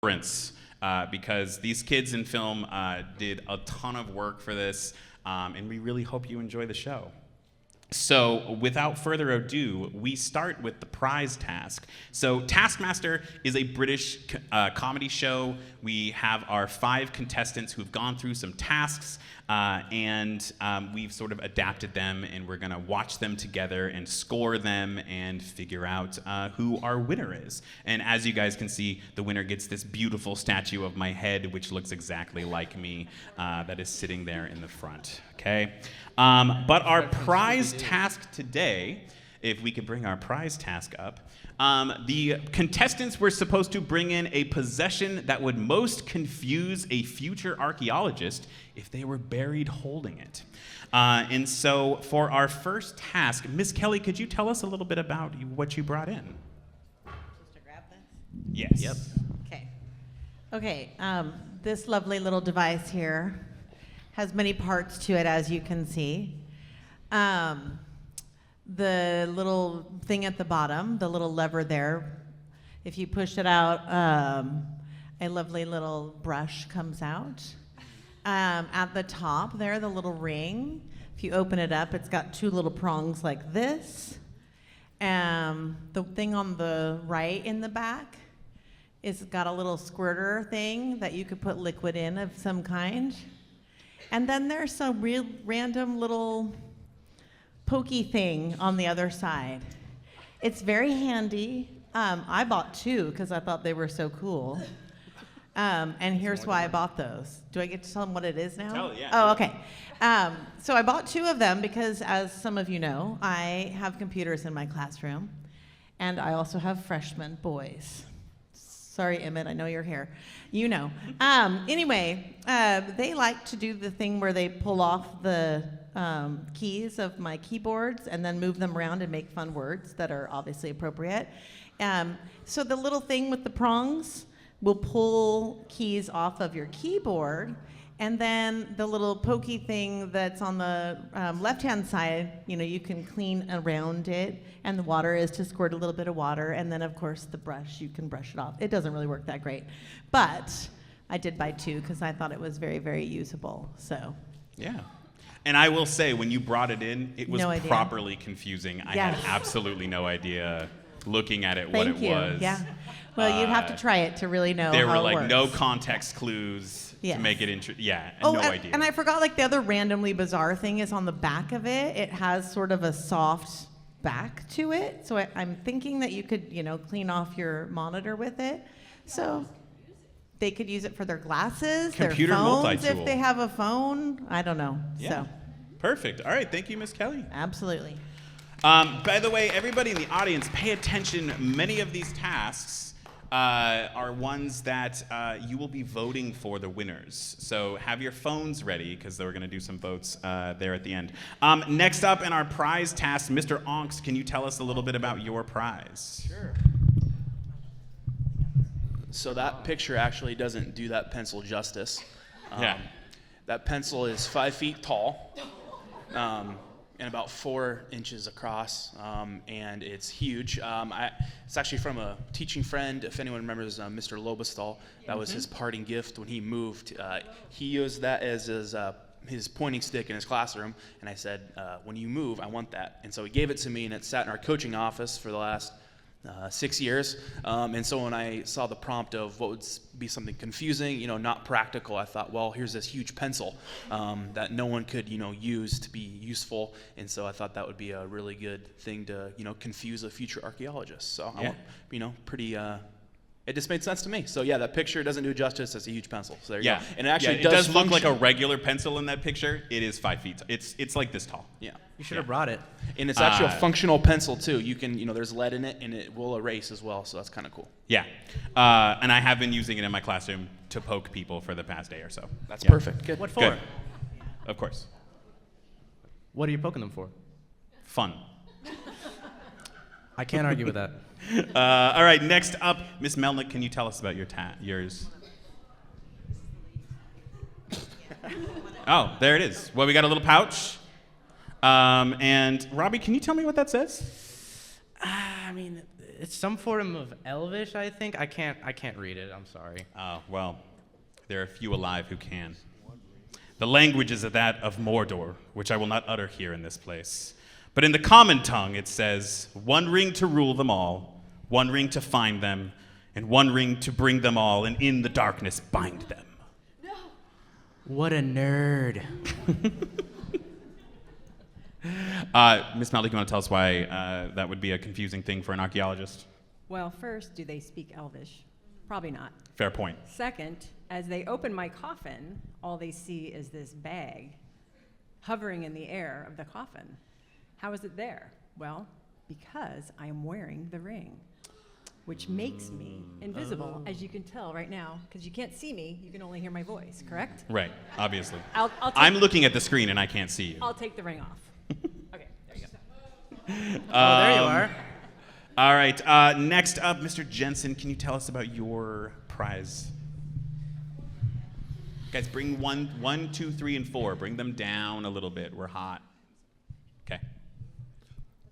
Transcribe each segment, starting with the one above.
because these kids in film did a ton of work for this, and we really hope you enjoy the show. So without further ado, we start with the prize task. So Taskmaster is a British comedy show. We have our 5 contestants who've gone through some tasks, and we've sort of adapted them, and we're gonna watch them together and score them and figure out who our winner is. And as you guys can see, the winner gets this beautiful statue of my head, which looks exactly like me, that is sitting there in the front, okay? But our prize task today, if we could bring our prize task up, the contestants were supposed to bring in a possession that would most confuse a future archaeologist if they were buried holding it. And so for our first task, Miss Kelly, could you tell us a little bit about what you brought in? Just to grab this? Yes. Yep. Okay, this lovely little device here has many parts to it, as you can see. The little thing at the bottom, the little lever there, if you push it out, a lovely little brush comes out. At the top there, the little ring, if you open it up, it's got 2 little prongs like this. The thing on the right in the back, it's got a little squirter thing that you could put liquid in of some kind. And then there's some real random little pokey thing on the other side. It's very handy. I bought 2 because I thought they were so cool. And here's why I bought those. Do I get to tell them what it is now? Tell it, yeah. Oh, okay. So I bought 2 of them because, as some of you know, I have computers in my classroom, and I also have freshman boys. Sorry, Emmett, I know you're here. You know. Anyway, they like to do the thing where they pull off the keys of my keyboards and then move them around and make fun words that are obviously appropriate. So the little thing with the prongs will pull keys off of your keyboard, and then the little pokey thing that's on the left-hand side, you can clean around it, and the water is to squirt a little bit of water, and then of course the brush, you can brush it off. It doesn't really work that great, but I did buy 2 because I thought it was very, very usable, so. Yeah. And I will say, when you brought it in, it was properly confusing. I had absolutely no idea, looking at it, what it was. Yeah. Well, you'd have to try it to really know how it works. There were like no context clues to make it interesting. Yeah, no idea. And I forgot, like, the other randomly bizarre thing is on the back of it. It has sort of a soft back to it. So I'm thinking that you could, clean off your monitor with it. So they could use it for their glasses, Computer their phones, multi-tool. if they have a phone. I don't know. Yeah. So. Perfect. All right. Thank you, Miss Kelly. Absolutely. By the way, everybody in the audience, pay attention. Many of these tasks are ones that you will be voting for the winners. So have your phones ready, because we're going to do some votes there at the end. Next up in our prize task, Mr. Onks, can you tell us a little bit about your prize? Sure. So that picture actually doesn't do that pencil justice. That pencil is 5 feet tall. And about 4 inches across, and it's huge. It's actually from a teaching friend. If anyone remembers Mr. Lobestal, that was his parting gift when he moved. He used that as his pointing stick in his classroom, and I said, when you move, I want that. And so he gave it to me, and it sat in our coaching office for the last 6 years. And so when I saw the prompt of what would be something confusing, not practical, I thought, well, here's this huge pencil that no one could, use to be useful. And so I thought that would be a really good thing to, confuse a future archaeologist. So I want, pretty. It just made sense to me. So yeah, that picture doesn't do justice. It's a huge pencil. So there you go. And it actually it does look like a regular pencil in that picture. It is 5 feet. It's like this tall. Yeah. You should have brought it. And it's actually a functional pencil too. You can, there's lead in it, and it will erase as well. So that's kind of cool. Yeah. And I have been using it in my classroom to poke people for the past day or so. That's perfect. Good. What for? Good. Of course. What are you poking them for? Fun. I can't argue with that. All right, next up, Miss Melnick, can you tell us about yours? Oh, there it is. Well, we got a little pouch. And Robbie, can you tell me what that says? I mean, It's some form of Elvish, I think. I can't read it. I'm sorry. Oh, well, there are few alive who can. The language is that of Mordor, which I will not utter here in this place. But in the common tongue, it says, one ring to rule them all, one ring to find them, and one ring to bring them all, and in the darkness bind them. No. What a nerd. Miss Malik, you want to tell us why that would be a confusing thing for an archaeologist? Well, first, do they speak Elvish? Probably not. Fair point. Second, as they open my coffin, all they see is this bag hovering in the air of the coffin. How is it there? Well, because I am wearing the ring, which makes me invisible, as you can tell right now, because you can't see me, you can only hear my voice, correct? Right, obviously. I'm looking at the screen and I can't see you. I'll take the ring off. Okay, there you go. Oh, there you are. All right, next up, Mr. Jensen, can you tell us about your prize? Guys, bring one, 2, 3, and 4. Bring them down a little bit. We're hot. Okay.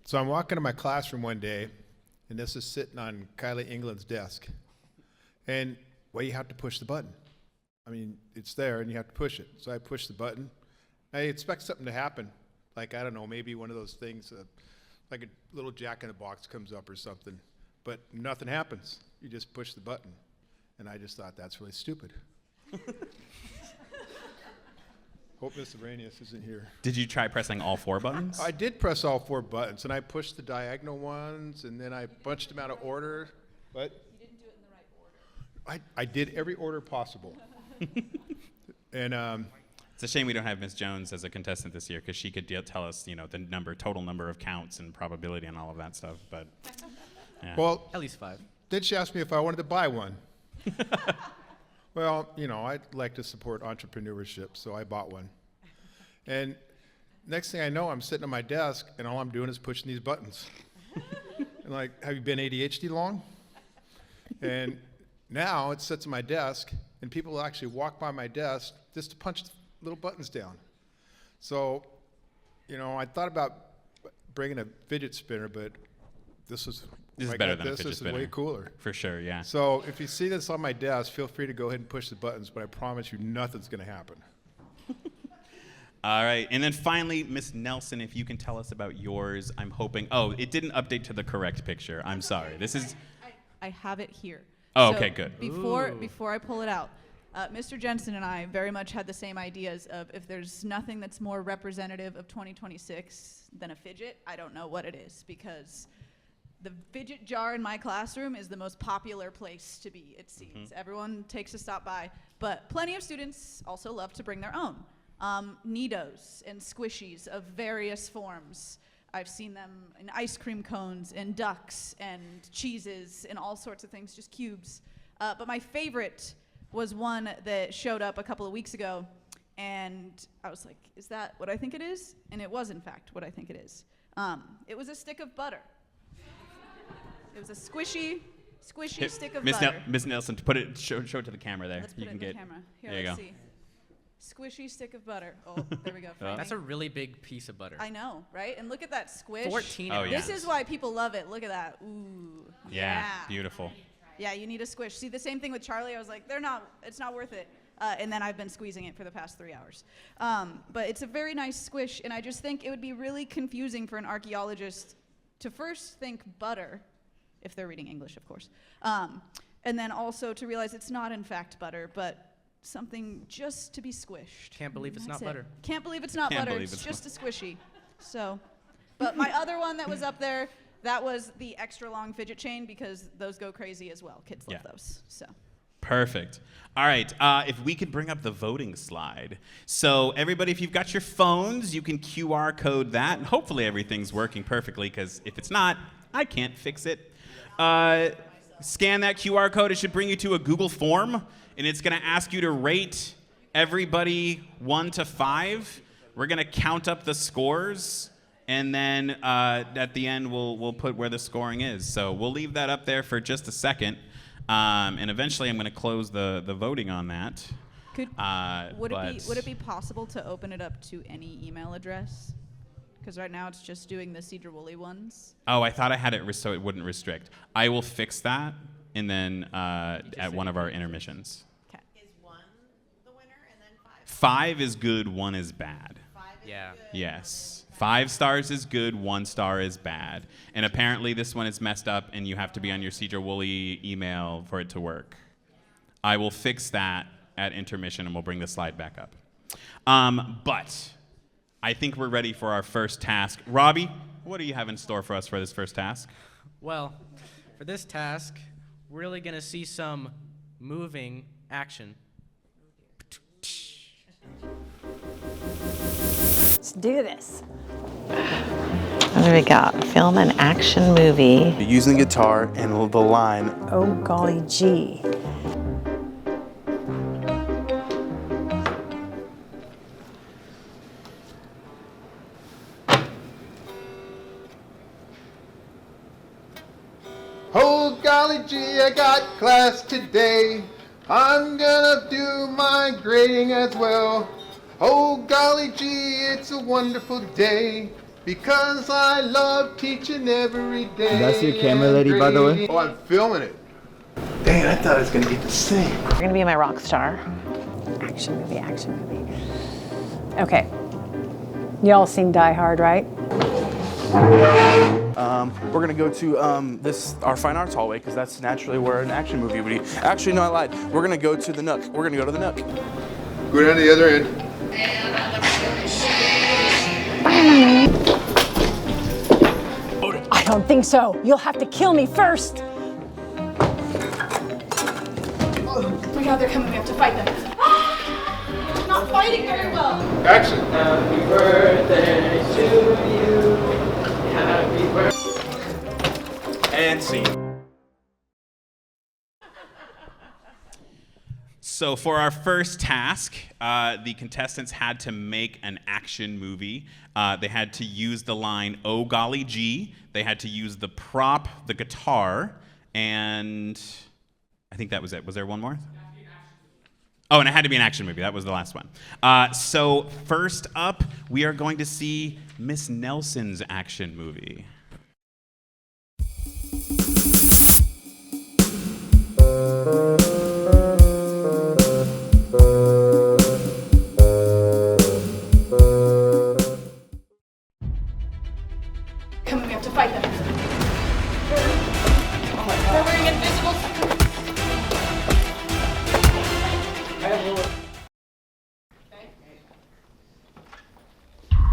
So I'm walking to my classroom one day, and this is sitting on Kylie England's desk. And, well, you have to push the button. I mean, it's there, and you have to push it. So I push the button. I expect something to happen. Like, I don't know, maybe one of those things, like a little jack-in-the-box comes up or something. But nothing happens. You just push the button. And I just thought, that's really stupid. Hope Mr. Ranius isn't here. Did you try pressing all 4 buttons? I did press all 4 buttons, and I pushed the diagonal ones, and then I bunched them out of order. What? You didn't do it in the right order. I did every order possible. And It's a shame we don't have Miss Jones as a contestant this year because she could tell us, the total number of counts and probability and all of that stuff. But yeah. well, At least 5. then she asked me if I wanted to buy one. Well, I'd like to support entrepreneurship, so I bought one. And next thing I know, I'm sitting at my desk, and all I'm doing is pushing these buttons. And like, have you been ADHD long? And now it sits at my desk, and people actually walk by my desk just to punch little buttons down. So, I thought about bringing a fidget spinner, but this is better than a fidget This is spinner. way cooler. For sure, yeah. So if you see this on my desk, feel free to go ahead and push the buttons, but I promise you nothing's going to happen. All right, and then finally, Miss Nelson, if you can tell us about yours, I'm hoping. Oh, it didn't update to the correct picture. I'm sorry. This is. I have it here. Oh, So okay, good. Before I pull it out, Mr. Jensen and I very much had the same ideas of if there's nothing that's more representative of 2026 than a fidget, I don't know what it is, because the fidget jar in my classroom is the most popular place to be, it seems. Everyone takes a stop by, but plenty of students also love to bring their own. Neatos and squishies of various forms. I've seen them in ice cream cones and ducks and cheeses and all sorts of things, just cubes. But my favorite was one that showed up a couple of weeks ago, and I was like, is that what I think it is? And it was, in fact, what I think it is. It was a stick of butter. It was a squishy stick of butter. Miss Nelson, show it to the camera there. Let's put it in the camera. Here, there you let's go. see. Squishy stick of butter. Oh, there we go. That's a really big piece of butter. I know, right? And look at that squish. 14 Oh, yeah. This is why people love it. Look at that. Ooh. Yeah, beautiful. Yeah, you need a squish. See, the same thing with Charlie. I was like, it's not worth it. And then I've been squeezing it for the past 3 hours. But it's a very nice squish, and I just think it would be really confusing for an archaeologist to first think butter, if they're reading English, of course, and then also to realize it's not, in fact, butter, but something just to be squished. Can't believe it's That's not it. butter. Can't believe it's not Can't butter. believe It's it's just a squishy. So, but my other one that was up there, that was the extra long fidget chain, because those go crazy as well. Kids love those. So. Perfect. All right, if we could bring up the voting slide. So everybody, if you've got your phones, you can QR code that, and hopefully everything's working perfectly, because if it's not, I can't fix it. Scan that QR code. It should bring you to a Google form, and it's going to ask you to rate everybody 1 to 5. We're going to count up the scores, and then at the end, we'll put where the scoring is. So we'll leave that up there for just a second. And eventually, I'm going to close the voting on that. Would it be possible to open it up to any email address? Because right now it's just doing the Sedro-Woolley ones. Oh, I thought I had it so it wouldn't restrict. I will fix that, and then at one of our intermissions. Okay. Is 1 the winner and then 5? 5 is good, 1 is bad. 5 is Yeah. good. Yes. 5 stars is good, 1 star is bad. And apparently this one is messed up, and you have to be on your Sedro-Woolley email for it to work. I will fix that at intermission, and we'll bring the slide back up. But I think we're ready for our first task. Robbie, what do you have in store for us for this first task? Well, for this task, we're really going to see some moving action. Let's do this. What do we got? Film an action movie. Using the guitar and the line, Oh, golly gee. Oh golly gee, I got class today. I'm gonna do my grading as well. Oh golly gee, it's a wonderful day because I love teaching every day. That's your camera lady, by the way? Oh, I'm filming it. Dang, I thought I was gonna get to sing. You're gonna be my rock star. Action movie, action movie. Okay. Y'all seen Die Hard, right? we're gonna go to our fine arts hallway because that's naturally where an action movie would be. Actually, no, I lied. We're gonna go to the Nook. We're gonna go to the Nook. Go down to the other end. I don't think so. You'll have to kill me first. Oh my god, they're coming. We have to fight them. Not fighting very well. Action. Happy birthday to you. Happy birthday. And scene. So for our first task, the contestants had to make an action movie. They had to use the line, "Oh golly gee." They had to use the prop, the guitar, and I think that was it. Was there one more? Oh, and it had to be an action movie. That was the last one. So first up, we are going to see Miss Nelson's action movie. Come on, we have to fight them. They're wearing invisible.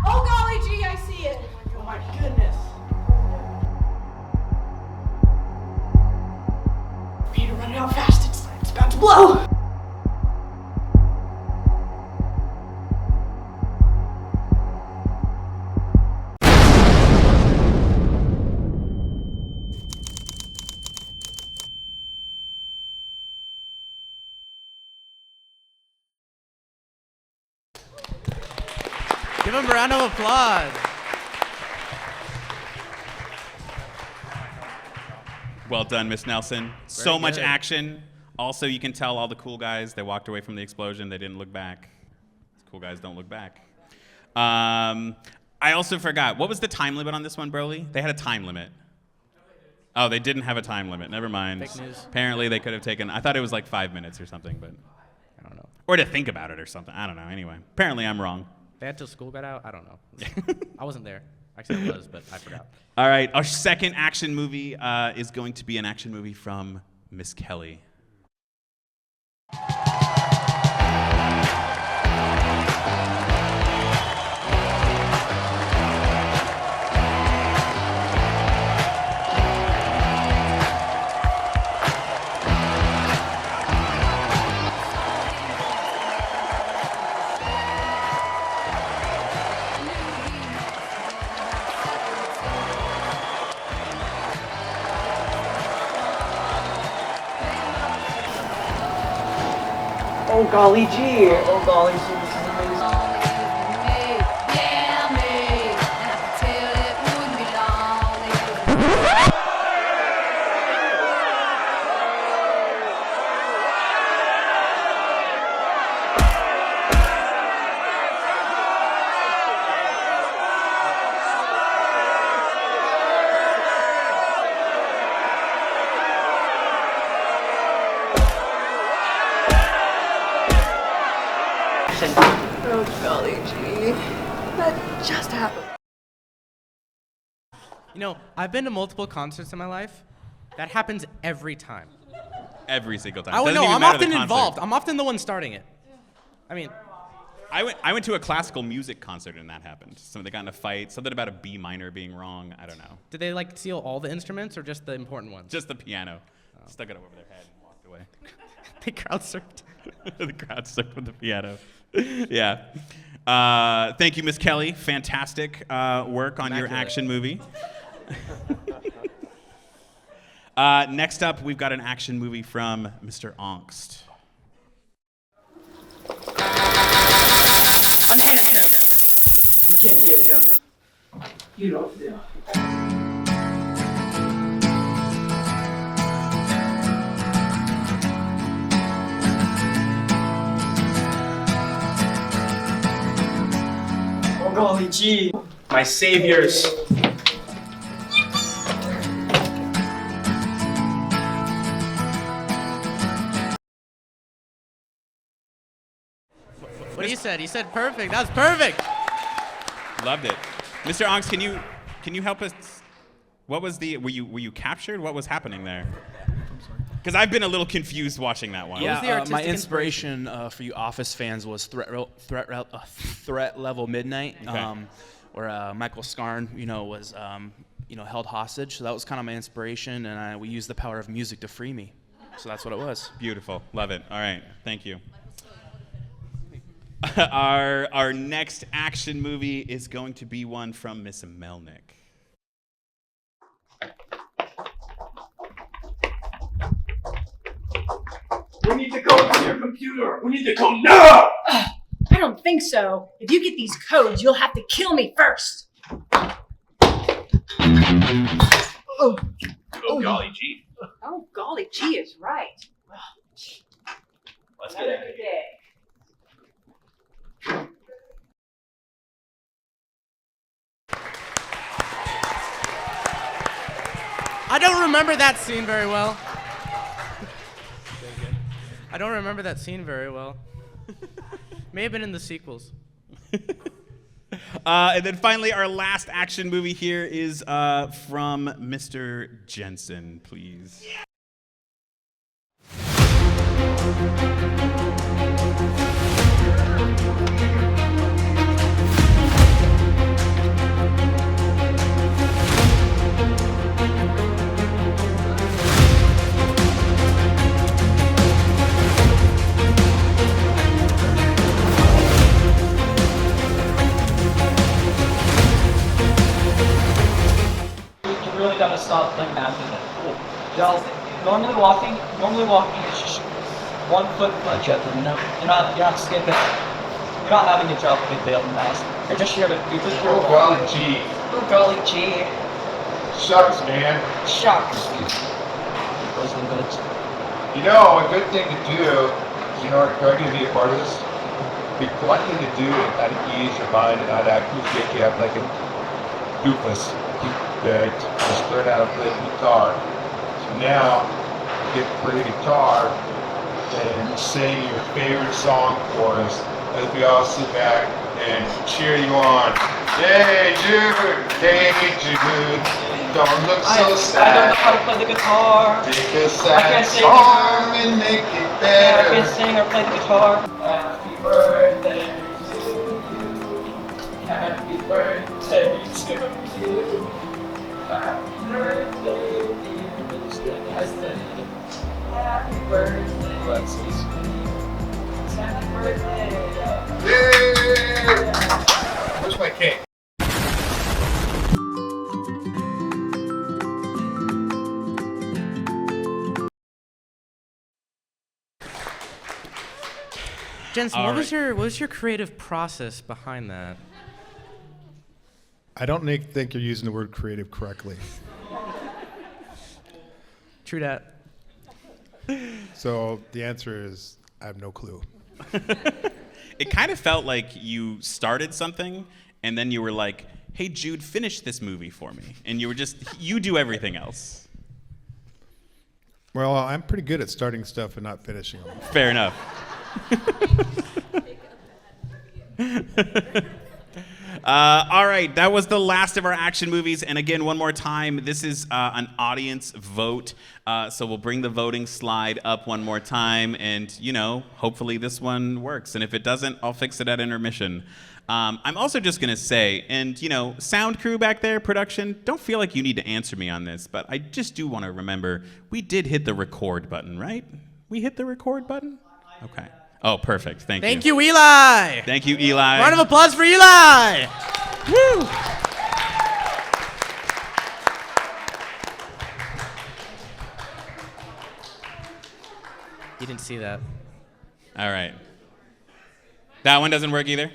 Oh golly gee, I see it. Oh my goodness. Peter, run it out fast. It's about to blow. Give him a round of applause. Well done, Miss Nelson. So much good. action. Also, you can tell all the cool guys, they walked away from the explosion. They didn't look back. Cool guys don't look back. I also forgot. What was the time limit on this one, Broly? They had a time limit. Oh, they didn't have a time limit. Never mind. Fake news. Apparently, they could have taken, I thought it was like 5 minutes or something, but I don't know. or to think about it or something. I don't know. Anyway, apparently I'm wrong. They had till school got out? I don't know. I wasn't there. Actually, I was, but I forgot. All right, our second action movie is going to be an action movie from Miss Kelly. Oh golly gee. Oh golly gee. This is amazing. action. Oh, golly gee. That just happened. You know, I've been to multiple concerts in my life. That happens every time. Every single time. I Doesn't know, even I'm matter the often concert. involved. I'm often the one starting it. I mean, I went to a classical music concert and that happened. Somebody got in a fight, something about a B minor being wrong, I don't know. did they like steal all the instruments or just the important ones? Just the piano. Stuck it over their head and walked away. They crowd surfed. The crowd stuck with the piano. Yeah. Thank you, Miss Kelly. Fantastic work on your Immaculate. action movie. Next up, we've got an action movie from Mr. Angst. Unhand him. You can't get him. You don't do. Oh golly gee. My saviors. What he said? He said perfect. That's perfect. Loved it. Mr. Angst, can you help us? What was were you captured? What was happening there? Because I've been a little confused watching that one. was the Yeah, artistic my inspiration for you Office fans was Threat Level Midnight, Okay. where Michael Scarn, was held hostage. So that was kind of my inspiration, and we used the power of music to free me. So that's what it was. Beautiful. Love it. All right. Thank you. Our next action movie is going to be one from Miss Melnick. We need to go to your computer. We need to go now. I don't think so. If you get these codes, you'll have to kill me first. Oh, Oh golly gee. oh golly gee is right. Let's get out of here. I don't remember that scene very well. I don't remember that scene very well. May have been in the sequels. And then finally, our last action movie here is from Mr. Jensen, please. You really gotta stop playing badminton. Y'all, normally walking is just 1 foot punch up, you know? You're not skipping. You're not having to drop a big bail fast. You're just here to Oh, golly gee. Oh golly gee. Shucks, man. Shucks. You know, a good thing to do, are you to be a part of this? Be one thing to do and kind of ease your mind and not act get you up like a doofus. Just learn how to play the guitar. So now, you get to play the guitar and sing your favorite song for us as we all sit back and cheer you on. Hey Jude! Hey Jude! Don't look so sad. I don't know how to play the guitar. Take a I sad can't sing. song and make it I better. can't sing or play the guitar. Happy birthday to you. Happy birthday to you. Happy birthday, dear Mr. Heston. Happy birthday. Let's see. Happy birthday. Yay! Where's my cake? Jensen, All what was your creative process behind that? I don't think you're using the word creative correctly. True that. So the answer is, I have no clue. It kind of felt like you started something and then you were like, hey Jude, finish this movie for me. And you were you do everything else. Well, I'm pretty good at starting stuff and not finishing them. Fair enough. All right, that was the last of our action movies. And again, one more time, this is an audience vote. So we'll bring the voting slide up one more time. And, you know, hopefully this one works. And if it doesn't, I'll fix it at intermission. I'm also just going to say, and, you know, sound crew back there, production, don't feel like you need to answer me on this. But I just do want to remember, we did hit the record button, right? We hit the record button? Okay. Oh, perfect. Thank you. Thank you, Eli. Thank you, Eli. Round of applause for Eli. Woo. You didn't see that. All right. That one doesn't work either?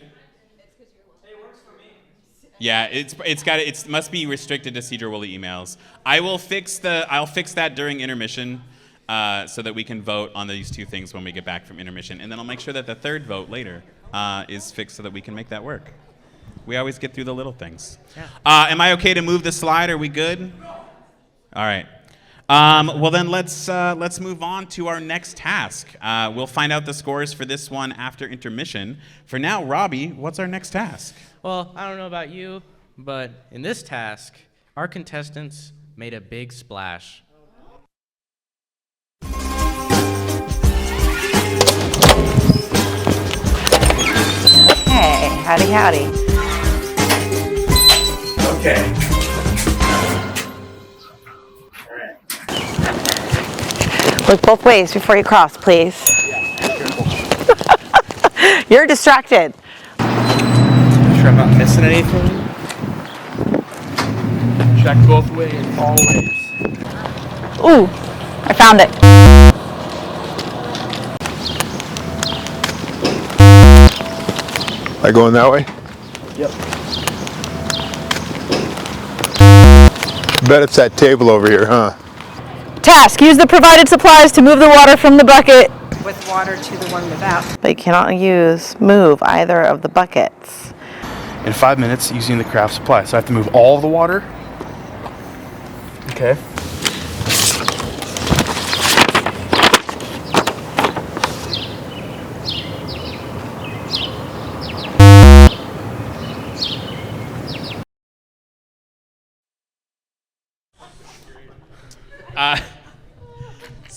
Yeah, it must be restricted to Sedro-Woolley emails. I'll fix that during intermission so that we can vote on these two things when we get back from intermission. And then I'll make sure that the third vote later is fixed so that we can make that work. We always get through the little things. Yeah. Am I okay to move the slide? Are we good? All right. Well then let's move on to our next task. We'll find out the scores for this one after intermission. For now, Robbie, what's our next task? Well, I don't know about you, but in this task, our contestants made a big splash. Hey, howdy, howdy. Okay. Look both ways before you cross, please. You're distracted. Make sure I'm not missing anything. Check both ways, always. Ooh, I found it. Am I going that way? Yep. Bet it's that table over here, huh? Task, use the provided supplies to move the water from the bucket. With water to the one without. But you cannot move either of the buckets. In 5 minutes using the craft supply. So I have to move all of the water. Okay.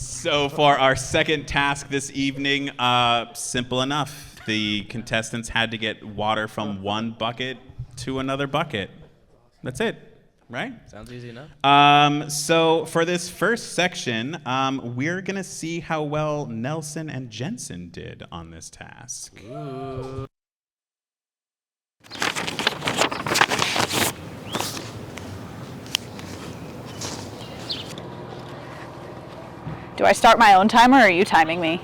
So for our second task this evening, simple enough. The contestants had to get water from one bucket to another bucket. That's it, right? Sounds easy enough. So for this first section, we're going to see how well Nelson and Jensen did on this task. Ooh. Do I start my own timer or are you timing me?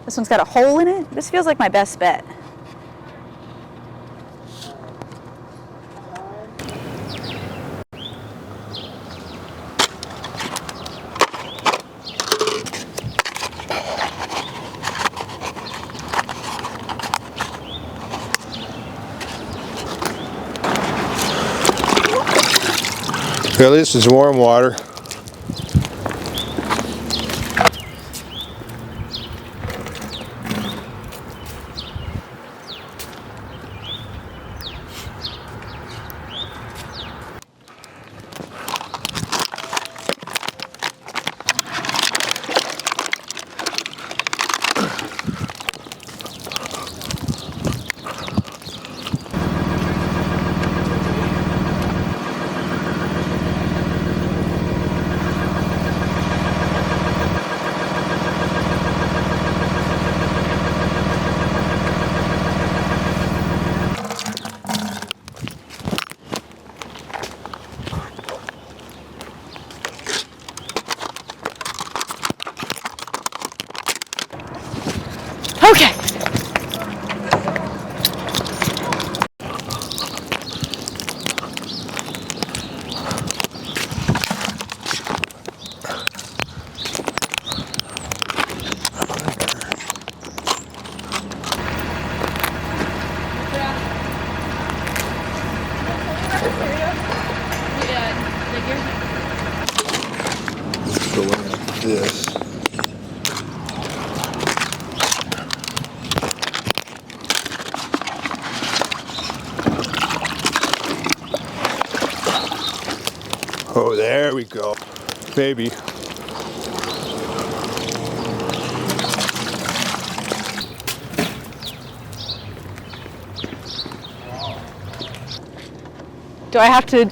This one's got a hole in it. This feels like my best bet. At least it's warm water. There we go. Maybe. Do I have to,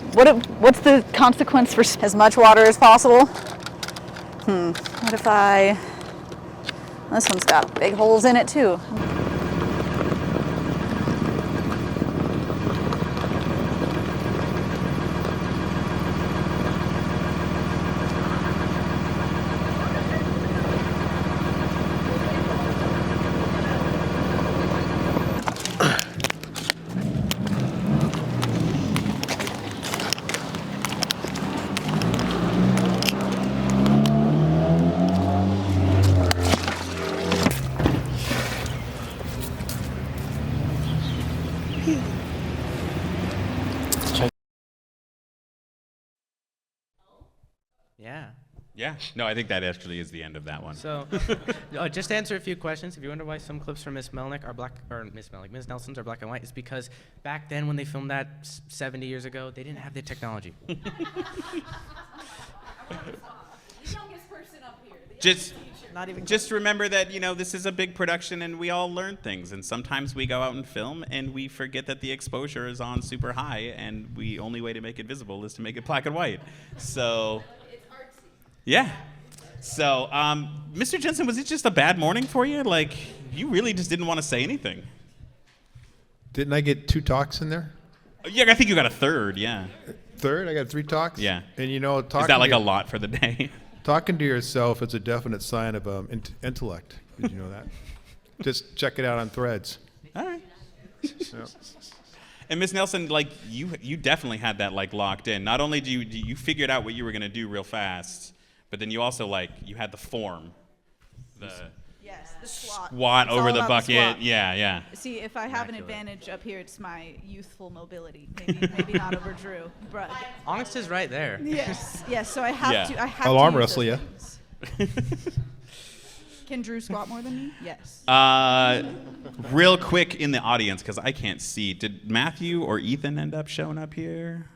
what's the consequence for as much water as possible? What if this one's got big holes in it too. Yeah. Yeah. No, I think that actually is the end of that one. So, just to answer a few questions, if you wonder why some clips from Miss Melnick are black, or Miss Nelson's are black and white, it's because back then when they filmed that 70 years ago, they didn't have the technology. Just remember that, this is a big production and we all learn things. And sometimes we go out and film and we forget that the exposure is on super high and the only way to make it visible is to make it black and white. So, yeah. So, Mr. Jensen, was it just a bad morning for you? Like, you really just didn't want to say anything. Didn't I get 2 talks in there? Yeah, I think you got a third, yeah. Third? I got 3 talks? Yeah. And talking is that like a lot for the day? Talking to yourself is a definite sign of intellect. Did you know that? Just check it out on Threads. All right. Yeah. And Ms. Nelson, you definitely had that locked in. Not only do you figured out what you were gonna do real fast, but then you also you had the form, the squat It's over all the about bucket. squat. Yeah. See, if I have an advantage up here, it's my youthful mobility. Maybe not over Drew. But Onyx is right there. yes. So I have to. I have I'll to arm use wrestle those you. things. Can Drew squat more than me? Yes. Real quick in the audience, because I can't see. Did Matthew or Ethan end up showing up here?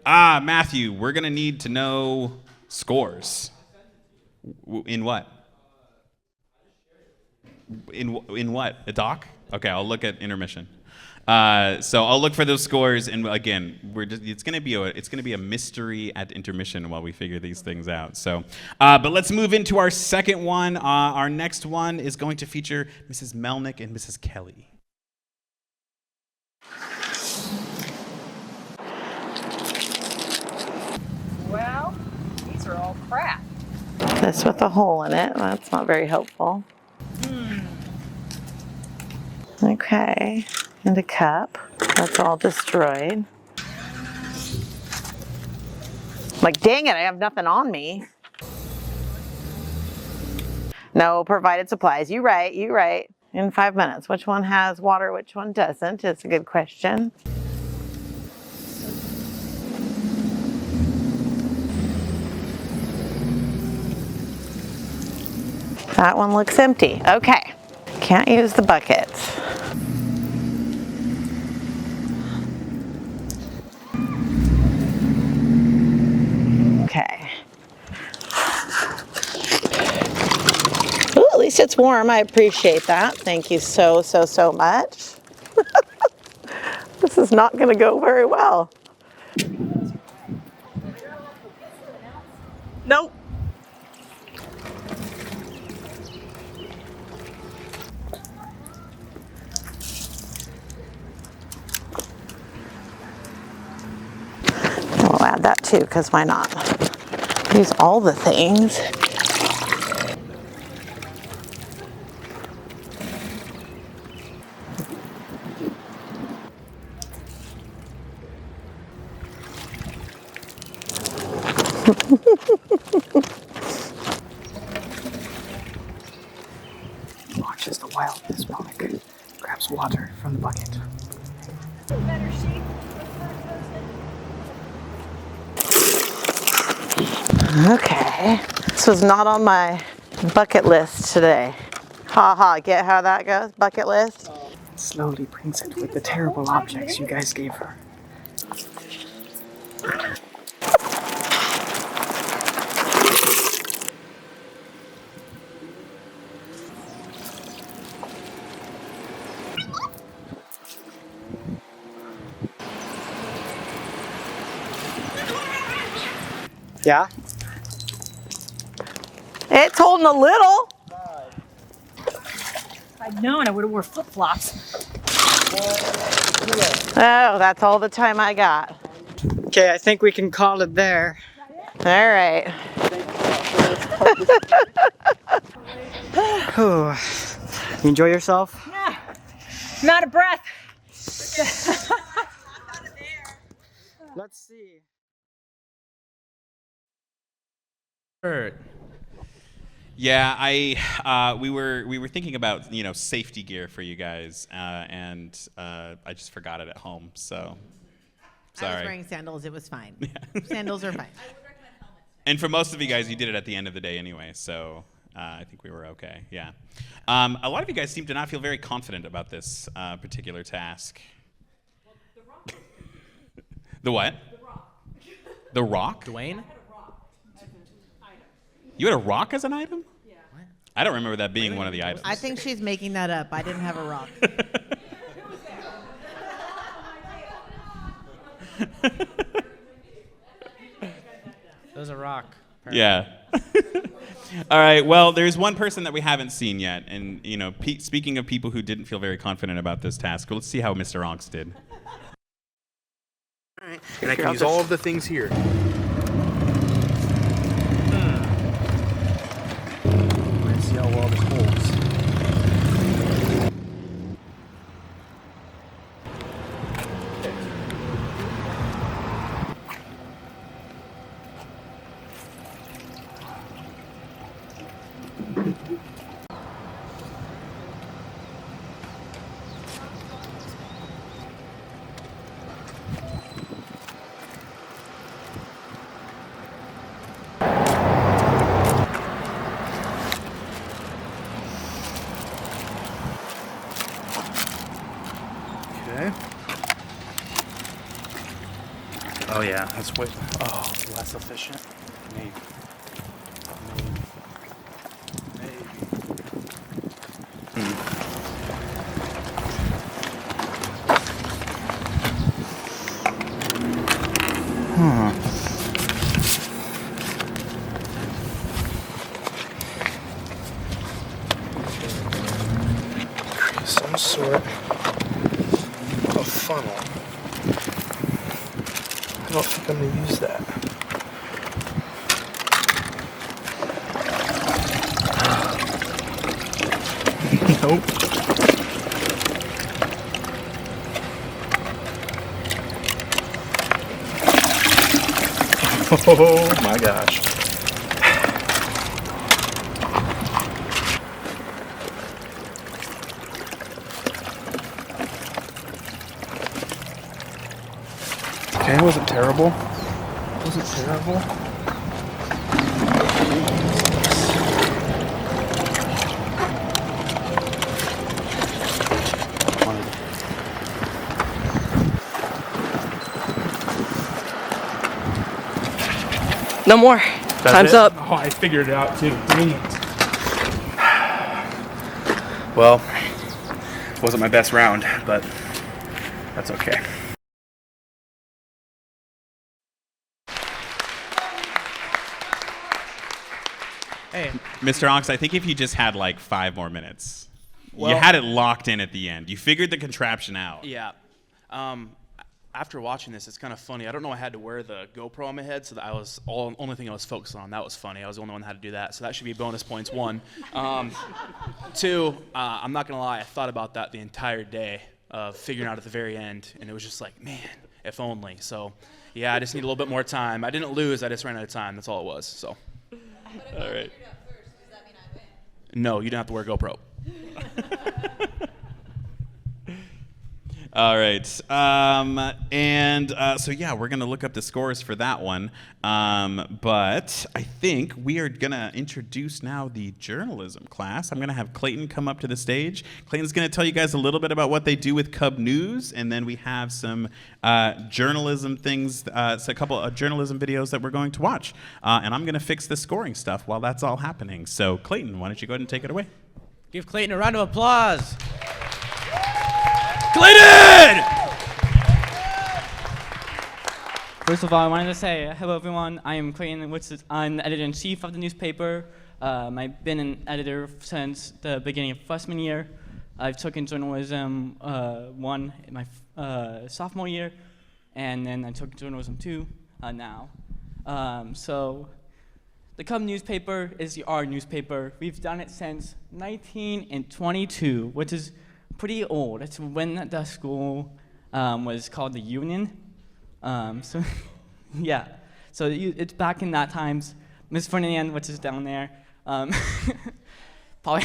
Matthew, we're gonna need to know scores. In what? In what? A doc? Okay, I'll look at intermission. So I'll look for those scores, and again, it's gonna be a mystery at intermission while we figure these things out. So, but let's move into our second one. Our next one is going to feature Mrs. Melnick and Mrs. Kelly. Well, these are all crap. This with a hole in it. That's not very helpful. Okay. And a cup. That's all destroyed. Like, dang it, I have nothing on me. No, provided supplies. You right. In 5 minutes. Which one has water, which one doesn't? It's a good question. That one looks empty. Okay. Can't use the bucket. Okay. Ooh, at least it's warm. I appreciate that. Thank you so much. This is not going to go very well. Nope. We'll add that too, because why not? Use all the things. Watch as the wild Miss Melnick grabs water from the bucket. Better sheep. Okay, this was not on my bucket list today. Get how that goes? Bucket list? Slowly brings it with the terrible objects you guys gave her. Yeah? It's holding a little. If I'd known, I would have wore flip-flops. Oh, that's all the time I got. Okay, I think we can call it there. All right. You enjoy yourself? Yeah. I'm out of breath. Let's see. Yeah, we were thinking about safety gear for you guys, and I just forgot it at home. So sorry. I was wearing sandals. It was fine. Sandals are fine. And for most of you guys, you did it at the end of the day anyway, so I think we were okay. Yeah. A lot of you guys seem to not feel very confident about this particular task. The Rock. The what? The Rock. The Rock? Dwayne? You had a rock as an item? Yeah. I don't remember that being one of the items. I think she's making that up. I didn't have a rock. It was a rock. Yeah. All right. Well, there's one person that we haven't seen yet, and speaking of people who didn't feel very confident about this task, let's see how Mr. Onks did. All right. And I can use all of the things here. Let's see how well this holds. Okay. Oh yeah, that's way less efficient. Maybe. Some sort of funnel. I don't think I'm gonna use that. Nope. Oh my gosh. Okay, it wasn't terrible. It wasn't terrible. No more. Time's up. Oh, I figured it out too. Dang it. Well, it wasn't my best round, but that's okay. Hey. Mr. Onks, I think if you just had like 5 more minutes, Well- you had it locked in at the end. You figured the contraption out. Yeah. After watching this, it's kind of funny. I don't know. I had to wear the GoPro on my head, so that I was only thing I was focused on. That was funny. I was the only one that had to do that, so that should be bonus points. 1. 2. I'm not gonna lie. I thought about that the entire day of figuring out at the very end, and it was just like, man, if only. So, yeah, I just need a little bit more time. I didn't lose. I just ran out of time. That's all it was. So. All right. No, you don't have to wear GoPro. All right. So yeah, we're gonna look up the scores for that one. But I think we are gonna introduce now the journalism class. I'm gonna have Clayton come up to the stage. Clayton's gonna tell you guys a little bit about what they do with Cub News, and then we have some journalism things, so a couple of journalism videos that we're going to watch. And I'm gonna fix the scoring stuff while that's all happening. So Clayton, why don't you go ahead and take it away? Give Clayton a round of applause. Clayton! First of all, I wanted to say hello, everyone. I am Clayton, I'm the editor-in-chief of the newspaper. I've been an editor since the beginning of freshman year. I've taken journalism 1 in my sophomore year, and then I took journalism 2 now. So the Cub newspaper is our newspaper. We've done it since 1922, which is pretty old. It's when the school was called the Union. So yeah, so it's back in that times. Miss Ferdinand, which is down there, probably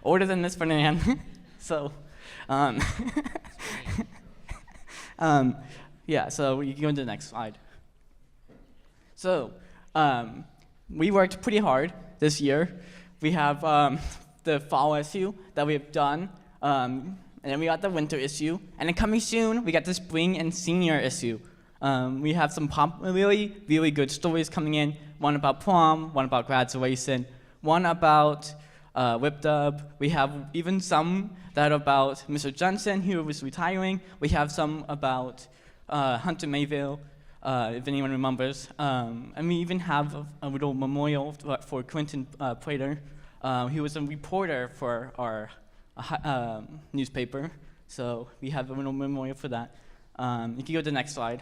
older than Miss Ferdinand. So yeah, so you can go to the next slide. So we worked pretty hard this year. We have the fall issue that we have done, and then we got the winter issue, and then coming soon, we got the spring and senior issue. We have some really, really good stories coming in. One about prom, one about graduation, one about Whip Dub. We have even some that are about Mr. Johnson, who was retiring. We have some about Hunter Mayville, if anyone remembers. And we even have a little memorial for Quentin Prater, who was a reporter for our newspaper. So we have a little memorial for that. You can go to the next slide.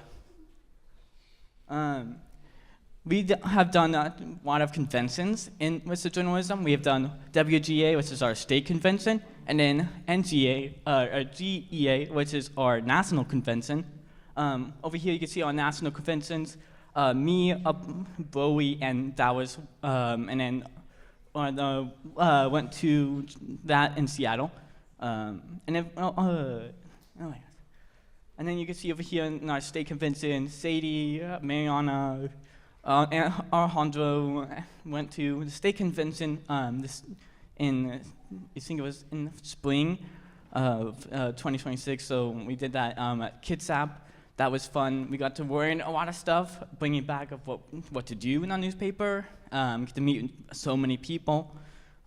We have done a lot of conventions in Mr. Journalism. We have done WGA, which is our state convention, and then NGA, or GEA, which is our national convention. Over here you can see our national conventions. Me, Bowie, and Dallas, and then went to that in Seattle. And then you can see over here in our state convention, Sadie, Mariana, and Alejandro went to the state convention I think it was in spring of 2026, so we did that at Kitsap. That was fun. We got to learn a lot of stuff, bringing back of what to do in our newspaper, get to meet so many people.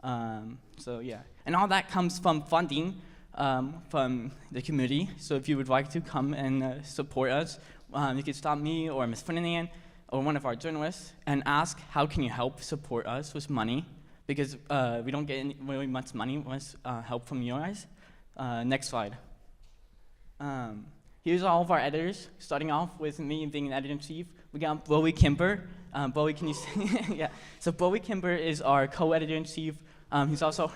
So yeah, and all that comes from funding from the community. So if you would like to come and support us, you can stop me or Ms. Ferdinand or one of our journalists and ask, how can you help support us with money? Because we don't get really much money with help from you guys. Next slide. Here's all of our editors, starting off with me being an editor-in-chief. We got Bowie Kimber. Bowie, can you see? Yeah. So Bowie Kimber is our co-editor-in-chief. He's also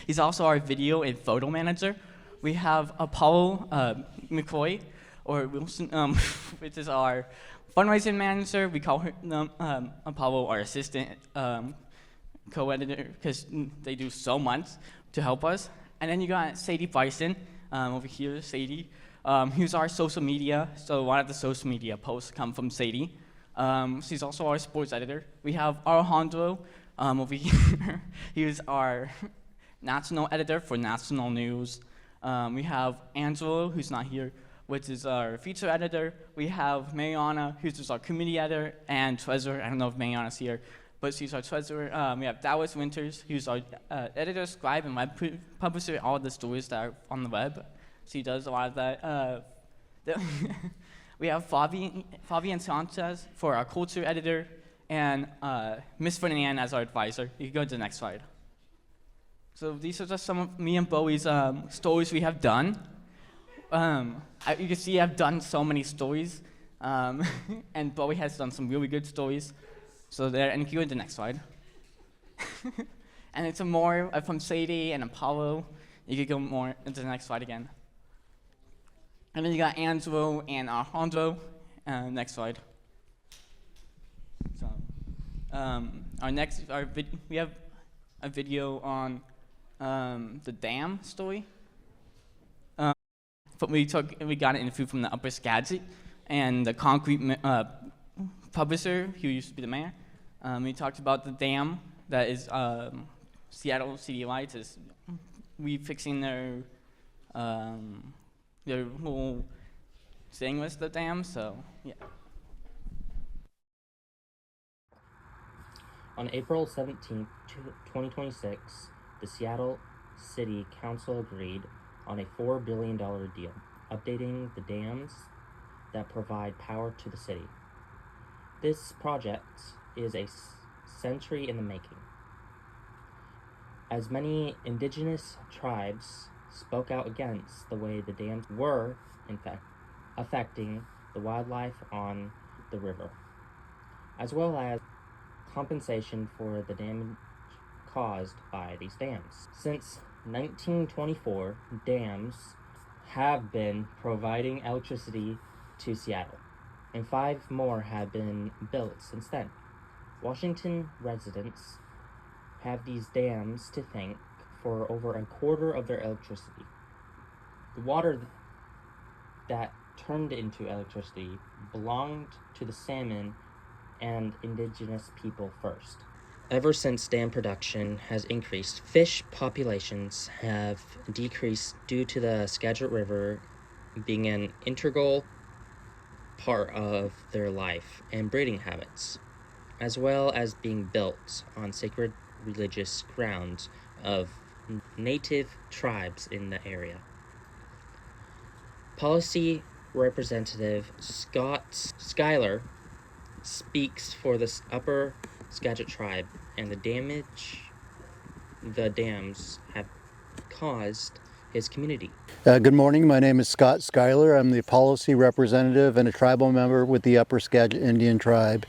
he's also our video and photo manager. We have Apollo McCoy, or Wilson, which is our fundraising manager. We call her Apollo our assistant co-editor because they do so much to help us. And then you got Sadie Bison over here, Sadie. Who's our social media, so a lot of the social media posts come from Sadie. She's also our sports editor. We have Alejandro over here. He's our national editor for national news. We have Angelo, who's not here, which is our feature editor. We have Mariana, who's just our community editor, and treasurer. I don't know if Mariana's here, but she's our treasurer. We have Dallas Winters, who's our editor, scribe, and web publisher, all the stories that are on the web. She does a lot of that. We have Fabian Sanchez for our culture editor, and Miss Ferdinand as our advisor. You can go to the next slide. So these are just some of me and Bowie's stories we have done. You can see I've done so many stories, and Bowie has done some really good stories. So there, and you can go to the next slide. And it's more from Sadie and Apollo. You could go more into the next slide again. And then you got Angelo and Alejandro. Next slide. So, we have a video on the dam story. But we got an interview from the Upper Skagit and the concrete publisher who used to be the mayor. We talked about the dam that is Seattle City Lights is refixing their whole thing with the dam, so yeah. On April 17, 2026, the Seattle City Council agreed on a $4 billion deal, updating the dams that provide power to the city. This project is a century in the making, as many indigenous tribes spoke out against the way the dams were, in fact, affecting the wildlife on the river, as well as compensation for the damage caused by these dams. Since 1924, dams have been providing electricity to Seattle, and 5 more have been built since then. Washington residents have these dams to thank for over a quarter of their electricity. The water that turned into electricity belonged to the salmon and indigenous people first. Ever since dam production has increased, fish populations have decreased due to the Skagit River being an integral part of their life and breeding habits, as well as being built on sacred religious grounds of native tribes in the area. Policy Representative Scott Schuyler speaks for the Upper Skagit tribe and the damage the dams have caused his community. Good morning, my name is Scott Schuyler. I'm the policy representative and a tribal member with the Upper Skagit Indian Tribe.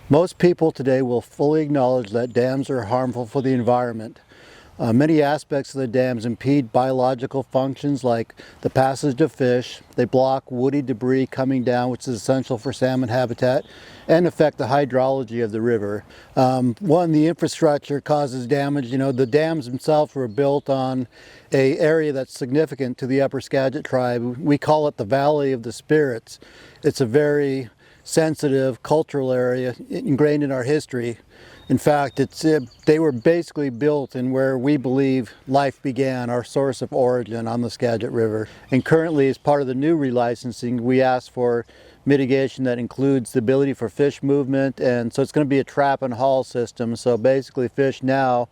Most people today will fully acknowledge that dams are harmful for the environment. Many aspects of the dams impede biological functions like the passage of fish. They block woody debris coming down, which is essential for salmon habitat, and affect the hydrology of the river. The infrastructure causes damage. The dams themselves were built on an area that's significant to the Upper Skagit tribe. We call it the Valley of the Spirits. It's a very sensitive cultural area ingrained in our history. In fact, they were basically built in where we believe life began, our source of origin on the Skagit River. And currently, as part of the new relicensing, we asked for mitigation that includes the ability for fish movement, and so it's going to be a trap and haul system. So basically, fish now,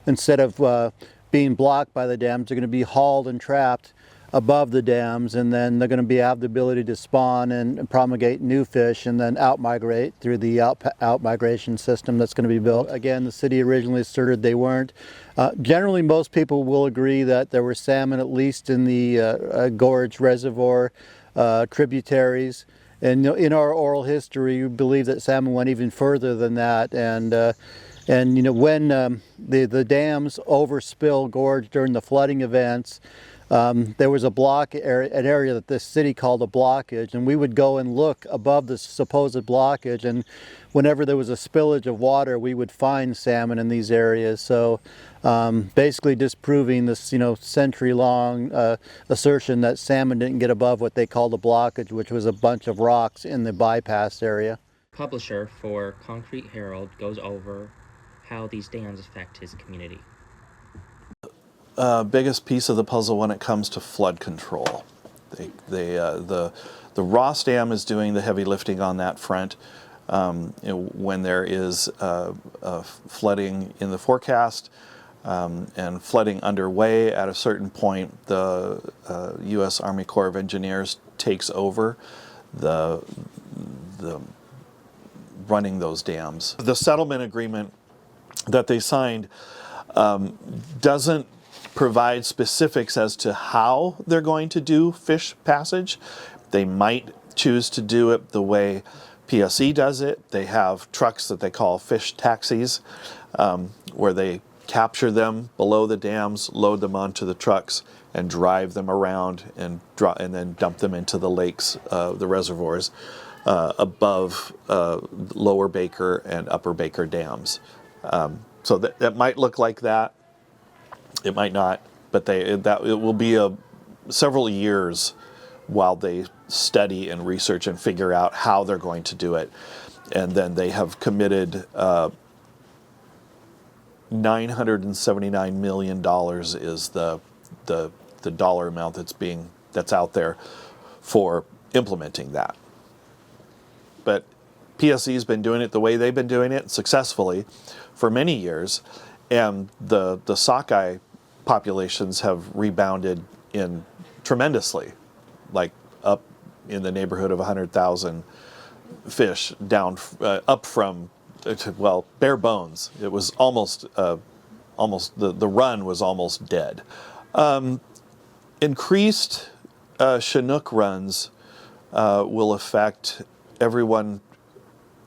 instead of being blocked by the dams, are going to be hauled and trapped above the dams, and then they're going to have the ability to spawn and promulgate new fish and then out-migrate through the out-migration system that's going to be built. Again, the city originally asserted they weren't. Generally, most people will agree that there were salmon at least in the gorge reservoir tributaries. And in our oral history, we believe that salmon went even further than that. And when the dams overspill gorge during the flooding events, there was an area that the city called a blockage, and we would go and look above the supposed blockage, and whenever there was a spillage of water, we would find salmon in these areas. So basically disproving this century-long assertion that salmon didn't get above what they called a blockage, which was a bunch of rocks in the bypass area. Publisher for Concrete Herald goes over how these dams affect his community. Biggest piece of the puzzle when it comes to flood control. The Ross Dam is doing the heavy lifting on that front. When there is flooding in the forecast and flooding underway at a certain point, the U.S. Army Corps of Engineers takes over the running those dams. The settlement agreement that they signed doesn't provide specifics as to how they're going to do fish passage. They might choose to do it the way PSE does it. They have trucks that they call fish taxis, where they capture them below the dams, load them onto the trucks, and drive them around and then dump them into the lakes, the reservoirs above Lower Baker and Upper Baker dams. So that might look like that. It might not, but it will be several years while they study and research and figure out how they're going to do it. And then they have committed $979 million is the dollar amount that's out there for implementing that. But PSE's been doing it the way they've been doing it successfully for many years, and the sockeye populations have rebounded tremendously, like up in the neighborhood of 100,000 fish down up from, well, bare bones. It was almost the run was almost dead. Increased Chinook runs will affect everyone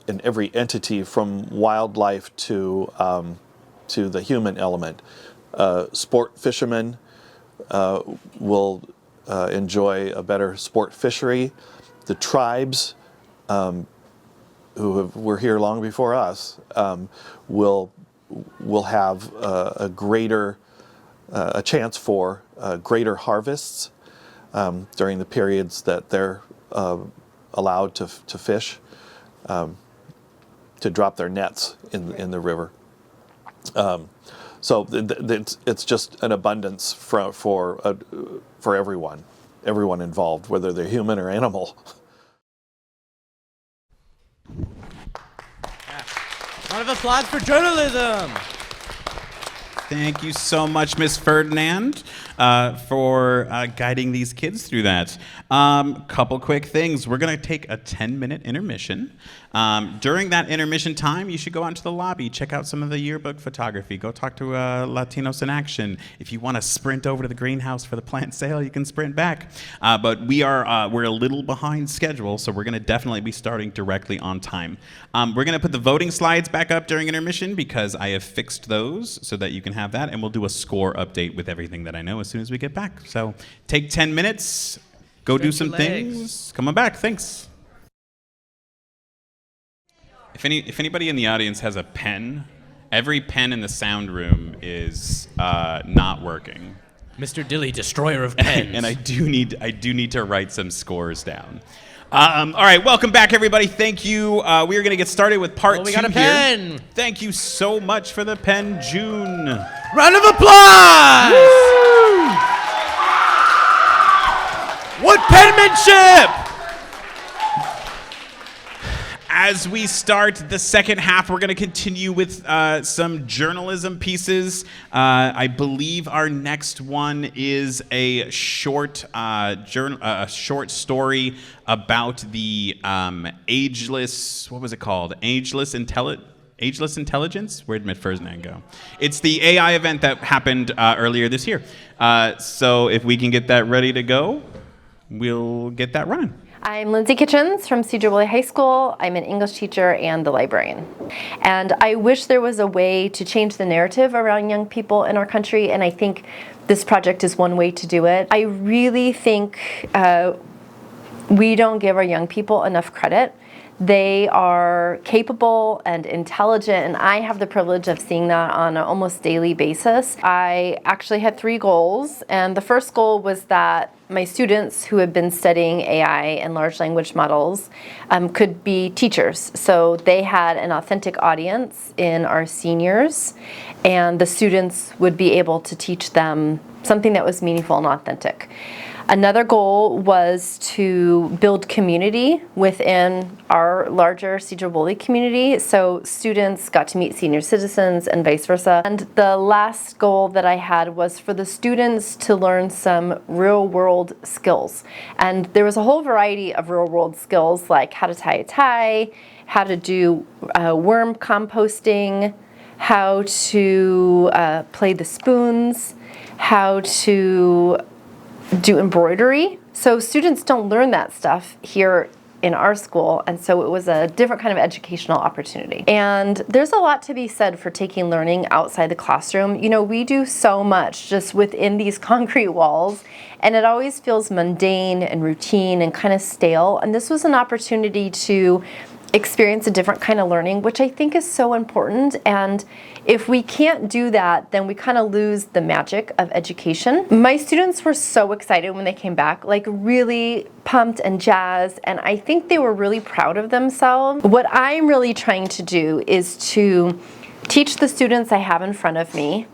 and every entity from wildlife to the human element. Sport fishermen will enjoy a better sport fishery. The tribes who were here long before us will have a chance for greater harvests during the periods that they're allowed to fish, to drop their nets in the river. So it's just an abundance for everyone involved, whether they're human or animal. Round of applause for journalism. Thank you so much, Miss Ferdinand, for guiding these kids through that. Couple quick things. We're going to take a 10-minute intermission. During that intermission time, you should go out to the lobby, check out some of the yearbook photography, go talk to Latinos in Action. If you want to sprint over to the greenhouse for the plant sale, you can sprint back. But we're a little behind schedule, so we're going to definitely be starting directly on time. We're going to put the voting slides back up during intermission because I have fixed those so that you can have that, and we'll do a score update with everything that I know as soon as we get back. So take 10 minutes, go do some things, come on back. Thanks. If anybody in the audience has a pen, every pen in the sound room is not working. Mr. Dilly, destroyer of pens. And I do need to write some scores down. All right, welcome back, everybody. Thank you. We are going to get started with part 2 we got a here. pen. Thank you so much for the pen, June. Round of applause! Woo! What penmanship! As we start the second half, we're going to continue with some journalism pieces. I believe our next one is a short story about the ageless, what was it called? Ageless Intelligence? Where'd Mitt Ferdinand go? It's the AI event that happened earlier this year. So if we can get that ready to go, we'll get that running. I'm Lindsay Kitchens from Sedro-Woolley High School. I'm an English teacher and the librarian. And I wish there was a way to change the narrative around young people in our country, and I think this project is one way to do it. I really think we don't give our young people enough credit. They are capable and intelligent, and I have the privilege of seeing that on an almost daily basis. I actually had 3 goals, and the first goal was that my students who have been studying AI and large language models could be teachers. So they had an authentic audience in our seniors, and the students would be able to teach them something that was meaningful and authentic. Another goal was to build community within our larger Sedro-Woolley community, so students got to meet senior citizens and vice versa. And the last goal that I had was for the students to learn some real-world skills. And there was a whole variety of real-world skills, like how to tie a tie, how to do worm composting, how to play the spoons, how to do embroidery. So students don't learn that stuff here in our school, and so it was a different kind of educational opportunity. And there's a lot to be said for taking learning outside the classroom. You know, we do so much just within these concrete walls, and it always feels mundane and routine and kind of stale. And this was an opportunity to experience a different kind of learning, which I think is so important. And if we can't do that, then we kind of lose the magic of education. My students were so excited when they came back, like really pumped and jazzed, and I think they were really proud of themselves. What I'm really trying to do is to teach the students I have in front of me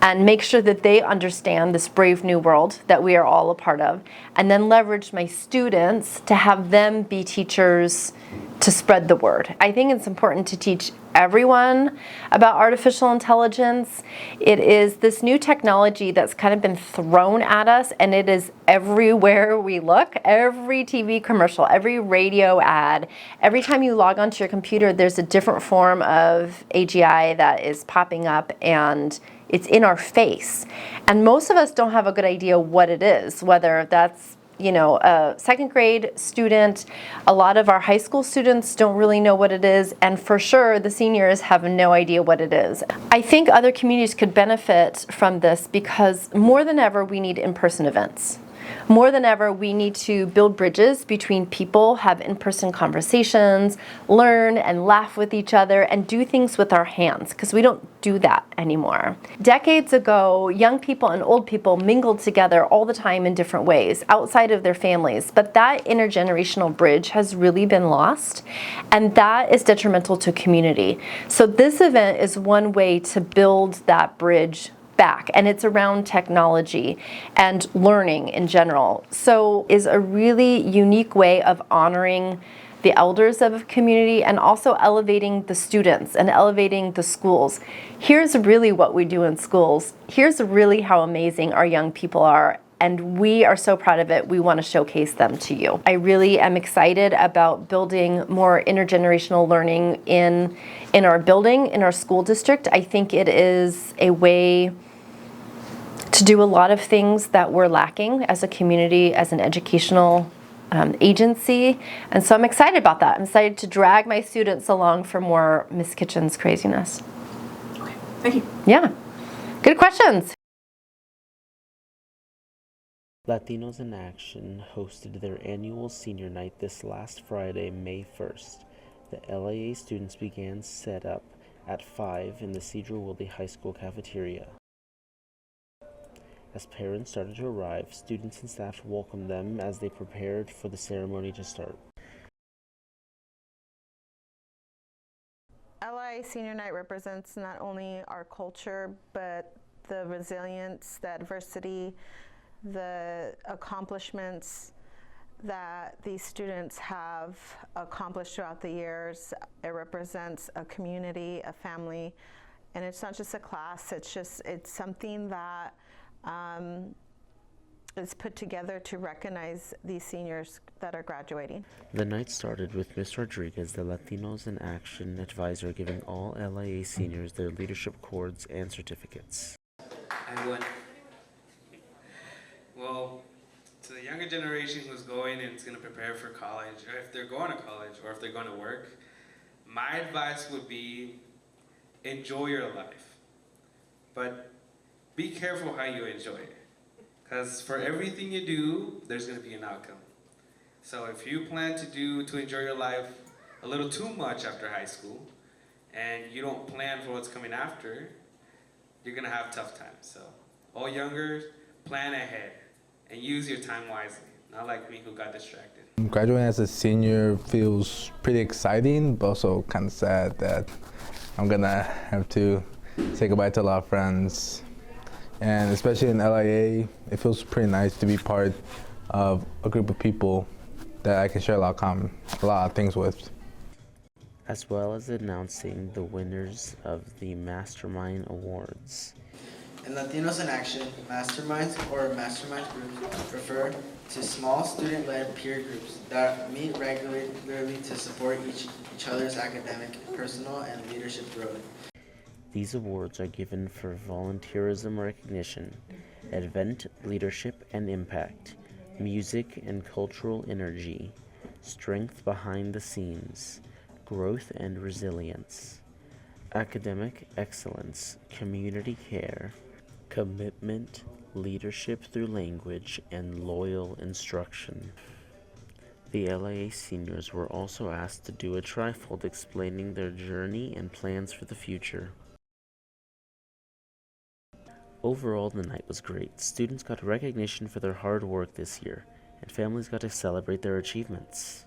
and make sure that they understand this brave new world that we are all a part of, and then leverage my students to have them be teachers to spread the word. I think it's important to teach everyone about artificial intelligence. It is this new technology that's kind of been thrown at us, and it is everywhere we look. Every TV commercial, every radio ad, every time you log onto your computer, there's a different form of AGI that is popping up, and it's in our face. And most of us don't have a good idea what it is, whether that's a second grade student. A lot of our high school students don't really know what it is, and for sure the seniors have no idea what it is. I think other communities could benefit from this because more than ever we need in-person events. More than ever, we need to build bridges between people, have in-person conversations, learn and laugh with each other, and do things with our hands, because we don't do that anymore. Decades ago, young people and old people mingled together all the time in different ways, outside of their families, but that intergenerational bridge has really been lost, and that is detrimental to community. So this event is one way to build that bridge back, and it's around technology and learning in general. So is a really unique way of honoring the elders of a community and also elevating the students and elevating the schools. Here's really what we do in schools. Here's really how amazing our young people are, and we are so proud of it. We want to showcase them to you. I really am excited about building more intergenerational learning in our building, in our school district. I think it is a way to do a lot of things that we're lacking as a community, as an educational agency. And so I'm excited about that. I'm excited to drag my students along for more Miss Kitchen's craziness. Okay, thank you. Yeah, good questions. Latinos in Action hosted their annual senior night this last Friday, May 1st. The LAA students began setup at 5 in the Sedro-Woolley High School cafeteria. As parents started to arrive, students and staff welcomed them as they prepared for the ceremony to start. LA Senior Night represents not only our culture, but the resilience, the adversity, the accomplishments that these students have accomplished throughout the years. It represents a community, a family, and it's not just a class, it's something that is put together to recognize these seniors that are graduating. The night started with Ms. Rodriguez, the Latinos in Action advisor, giving all LAA seniors their leadership cords and certificates. Well, to the younger generation who's going and is going to prepare for college, or if they're going to college, or if they're going to work, my advice would be enjoy your life. But be careful how you enjoy it. Because for everything you do, there's going to be an outcome. So if you plan to enjoy your life a little too much after high school, and you don't plan for what's coming after, you're going to have tough times. So all youngers, plan ahead and use your time wisely. Not like me who got distracted. Graduating as a senior feels pretty exciting, but also kind of sad that I'm going to have to say goodbye to a lot of friends. And especially in LIA, it feels pretty nice to be part of a group of people that I can share a lot of things with. As well as announcing the winners of the Mastermind Awards. In Latinos in Action, masterminds or mastermind groups refer to small student-led peer groups that meet regularly to support each other's academic, personal, and leadership growth. These awards are given for volunteerism recognition, event leadership and impact, music and cultural energy, strength behind the scenes, growth and resilience, academic excellence, community care, commitment, leadership through language, and loyal instruction. The LAA seniors were also asked to do a trifold explaining their journey and plans for the future. Overall, the night was great. Students got recognition for their hard work this year, and families got to celebrate their achievements.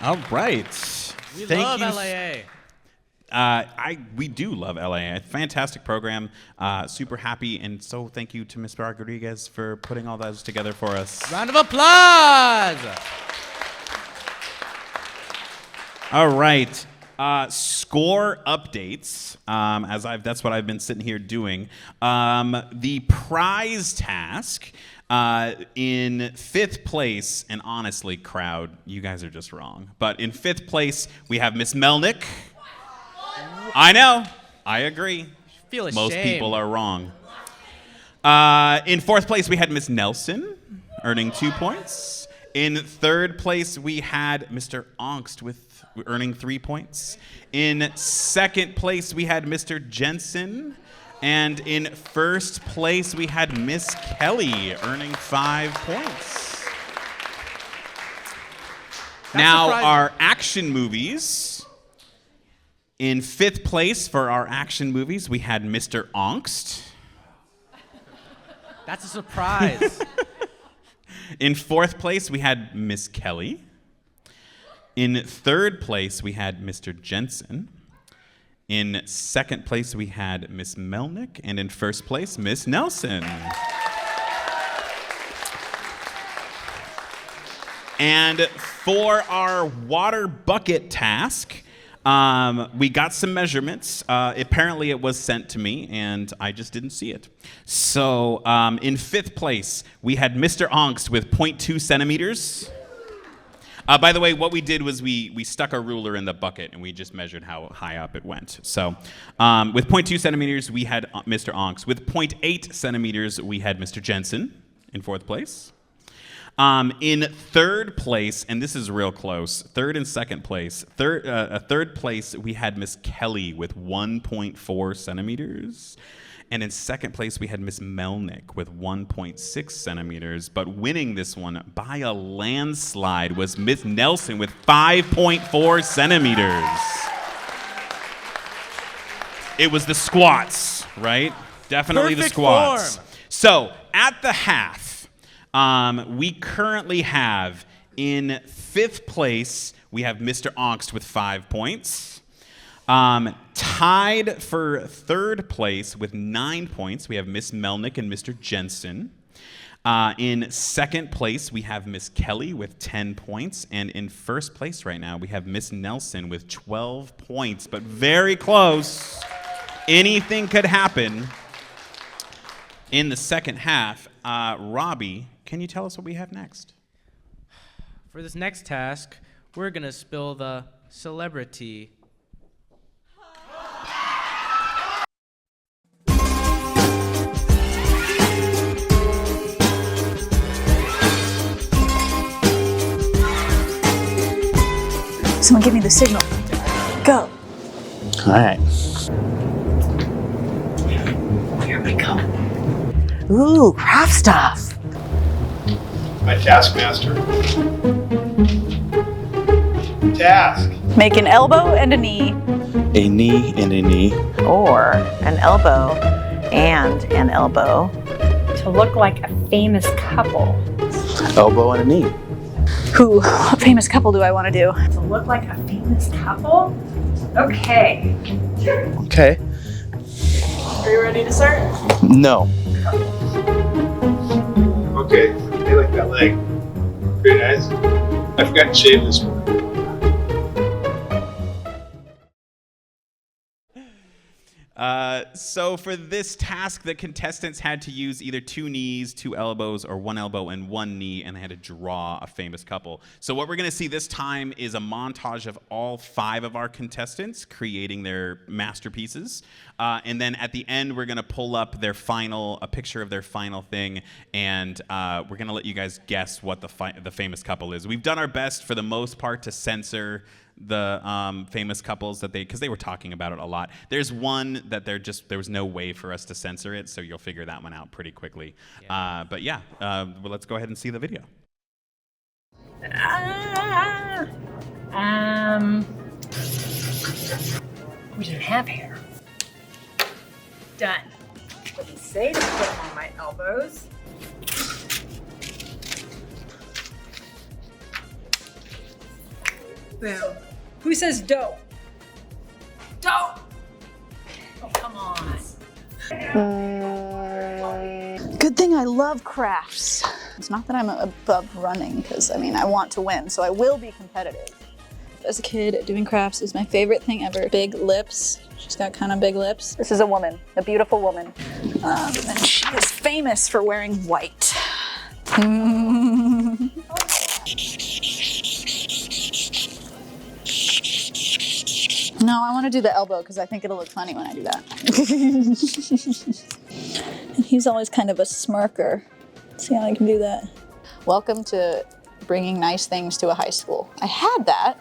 All right. We Thank love you. LAA. We do love LA. A fantastic program. Super happy, and so thank you to Ms. Rodriguez for putting all those together for us. Round of applause. All right. Score updates. That's what I've been sitting here doing. The prize task in 5th place, and honestly, crowd, you guys are just wrong. But in 5th place, we have Miss Melnick. I know. I agree. Feel ashamed. Most people are wrong. In 4th place, we had Miss Nelson, earning 2 points. In 3rd place, we had Mr. Ongst with earning 3 points. In 2nd place, we had Mr. Jensen. And in 1st place, we had Miss Kelly, earning 5 points. Now, surprising. our action movies. In 5th place for our action movies, we had Mr. Ongst. That's a surprise. In 4th place, we had Miss Kelly. In 3rd place, we had Mr. Jensen. In 2nd place, we had Miss Melnick. And in 1st place, Miss Nelson. And for our water bucket task, we got some measurements. Apparently it was sent to me, and I just didn't see it. So in 5th place, we had Mr. Ongst with 0.2 centimeters. By the way, what we did was we stuck a ruler in the bucket, and we just measured how high up it went. So with 0.2 centimeters, we had Mr. Ongst. With 0.8 centimeters, we had Mr. Jensen in 4th place. In 3rd place, and this is real close, 3rd and 2nd place, 3rd place, we had Miss Kelly with 1.4 centimeters. And in 2nd place, we had Miss Melnick with 1.6 centimeters. But winning this one by a landslide was Miss Nelson with 5.4 centimeters. It was the squats, right? Definitely Perfect the squats. form. So at the half, we currently have in 5th place, we have Mr. Ongst with 5 points. Tied for 3rd place with 9 points, we have Miss Melnick and Mr. Jensen. In 2nd place, we have Miss Kelly with 10 points. And in 1st place right now, we have Miss Nelson with 12 points, but very close. Anything could happen in the second half. Robbie, can you tell us what we have next? For this next task, we're going to spill the celebrity. Someone give me the signal. Go. All right. Here we go. Ooh, craft stuff. My Taskmaster. Task. Make an elbow and a knee. A knee and a knee. Or an elbow and an elbow. To look like a famous couple. Elbow and a knee. What famous couple do I want to do? To look like a famous couple? Okay. Okay. Are you ready to start? No. Okay, I like that leg. Very nice. I forgot to shave this one. So for this task, the contestants had to use either 2 knees, 2 elbows, or 1 elbow and 1 knee, and they had to draw a famous couple. So what we're going to see this time is a montage of all 5 of our contestants creating their masterpieces. And then at the end, we're going to pull up a picture of their final thing, and we're going to let you guys guess what the famous couple is. We've done our best, for the most part, to censor the famous couples because they were talking about it a lot. There's one that there was no way for us to censor it, so you'll figure that one out pretty quickly. Yeah. But yeah, well, let's go ahead and see the video. We didn't have hair. Done. Didn't say to put them on my elbows. Boom. Who says dope? Don't! Oh, come on. Good thing I love crafts. It's not that I'm above running, because I mean, I want to win, so I will be competitive. As a kid, doing crafts is my favorite thing ever. Big lips. She's got kind of big lips. This is a woman, a beautiful woman. And she is famous for wearing white. No, I want to do the elbow because I think it'll look funny when I do that. And he's always kind of a smirker. See how I can do that? Welcome to bringing nice things to a high school. I had that.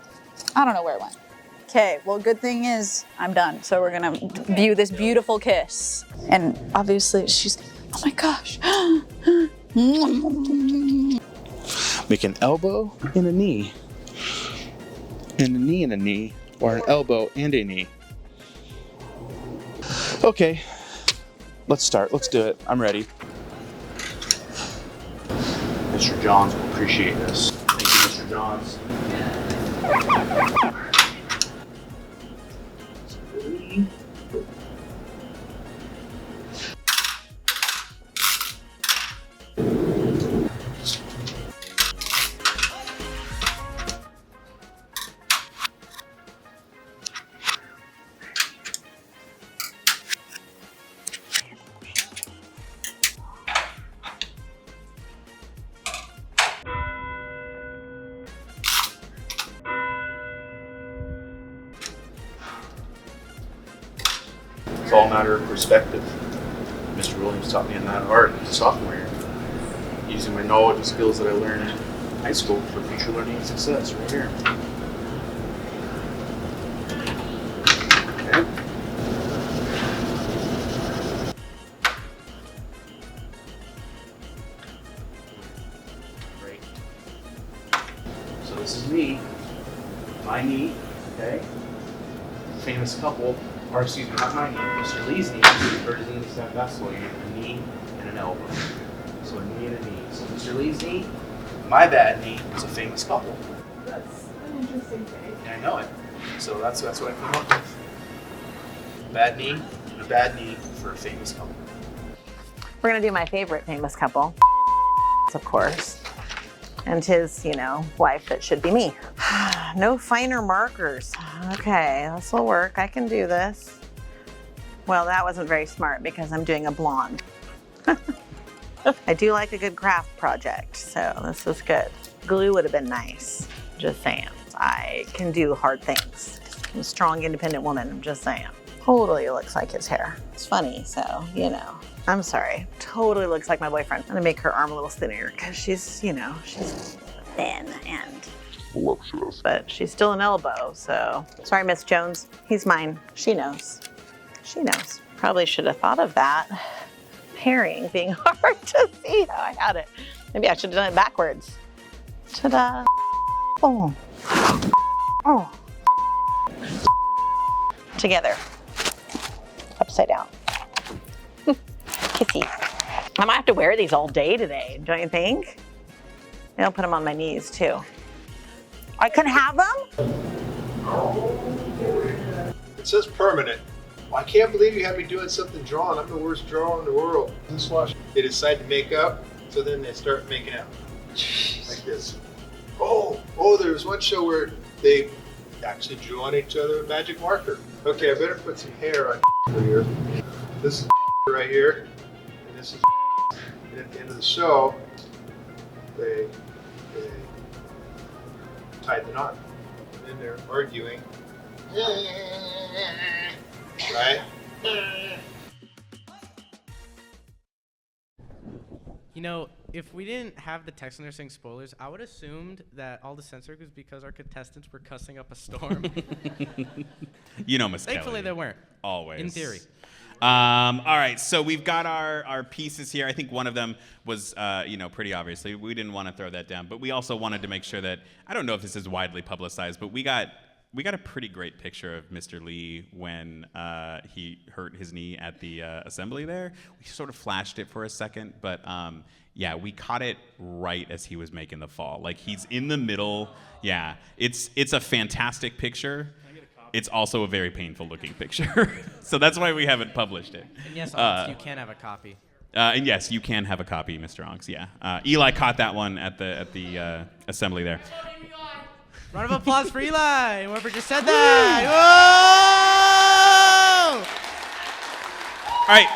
I don't know where it went. Okay, well, good thing is I'm done. So we're gonna view this beautiful kiss. And obviously she's, oh my gosh. Make an elbow and a knee. And a knee and a knee. Or an elbow and a knee. Okay, let's start. Let's do it. I'm ready. Mr. Johns will appreciate this. Thank you, Mr. Johns. It's all a matter of perspective. Mr. Williams taught me in that art as a sophomore year. Using my knowledge and skills that I learned in high school for future learning and success right here. Okay. Great. So this is me, my knee, okay? Famous couple. Or excuse me, not my knee, Mr. Lee's knee, or his knee is that basketball unit, a knee and an elbow. So a knee and a knee. So Mr. Lee's knee, my bad knee, is a famous couple. That's an interesting thing. And I know it. So that's what I came up with. Bad knee and a bad knee for a famous couple. We're gonna do my favorite famous couple, of course, and his, wife that should be me. No finer markers. Okay, this will work. I can do this. Well, that wasn't very smart because I'm doing a blonde. I do like a good craft project, so this is good. Glue would have been nice, just saying. I can do hard things. I'm a strong, independent woman, I'm just saying. Totally looks like his hair. It's funny, so, I'm sorry. Totally looks like my boyfriend. I'm gonna make her arm a little thinner because she's, she's thin and voluptuous. But she's still an elbow, so. Sorry, Miss Jones. He's mine. She knows. She knows. Probably should have thought of that. Pairing being hard to see how I had it. Maybe I should have done it backwards. Ta-da. Oh. Oh. Together. Upside down. Kissy. I might have to wear these all day today, don't you think? And I'll put them on my knees too. I can have them? It says permanent. Well, I can't believe you had me doing something drawn. I'm the worst drawer in the world. This wash. They decide to make up, so then they start making out. Like this. Oh, there was one show where they actually drew on each other with magic marker. Okay, I better put some hair on for here. This is right here, and this is. And at the end of the show, they tied the knot. And then they're arguing. Right? If we didn't have the text under saying spoilers, I would have assumed that all the censoring was because our contestants were cussing up a storm. Miss Thankfully, Kelly. they weren't. Always. In theory. All right, so we've got our pieces here. I think one of them was, pretty obviously. We didn't want to throw that down, but we also wanted to make sure that, I don't know if this is widely publicized, but we got a pretty great picture of Mr. Lee when he hurt his knee at the assembly there. We sort of flashed it for a second, but yeah, we caught it right as he was making the fall. Like, he's in the middle. Yeah, it's a fantastic picture. Can I get a it's also a very painful looking picture. So that's why we haven't published it. And yes, Alex, you can have a copy. And yes, you can have a copy, Mr. Onks, yeah. Eli caught that one at the assembly there. Round of applause for Eli, whoever just said that. Whoa! All right.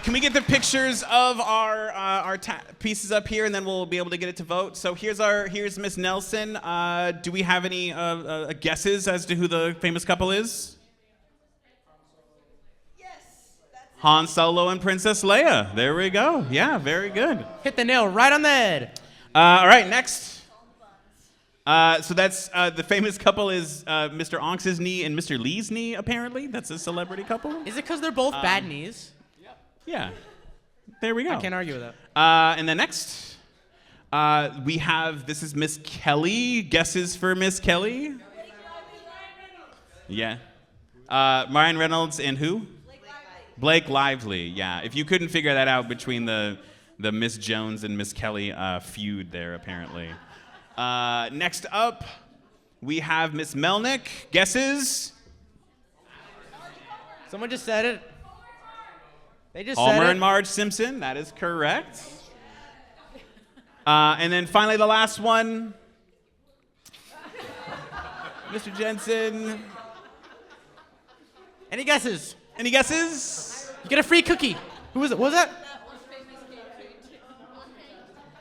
Can we get the pictures of our pieces up here, and then we'll be able to get it to vote? So here's Miss Nelson. Do we have any guesses as to who the famous couple is? Yes. Han Solo and Princess Leia. There we go. Yeah, very good. Hit the nail right on the head. All right, next. So that's the famous couple is Mr. Onks' knee and Mr. Lee's knee. Apparently, that's a celebrity couple. Is it because they're both bad knees? Yeah, there we go. I can't argue with that. And then next, we have, this is Miss Kelly. Guesses for Miss Kelly? Yeah. Ryan Reynolds and who? Blake Lively, yeah. If you couldn't figure that out between the Miss Jones and Miss Kelly feud there, apparently. Next up, we have Miss Melnick. Guesses? Someone just said it. They just Homer said it. and Marge Simpson, that is correct. And then finally the last one. Mr. Jensen. Any guesses? Any guesses? You get a free cookie. Who was it? What was that?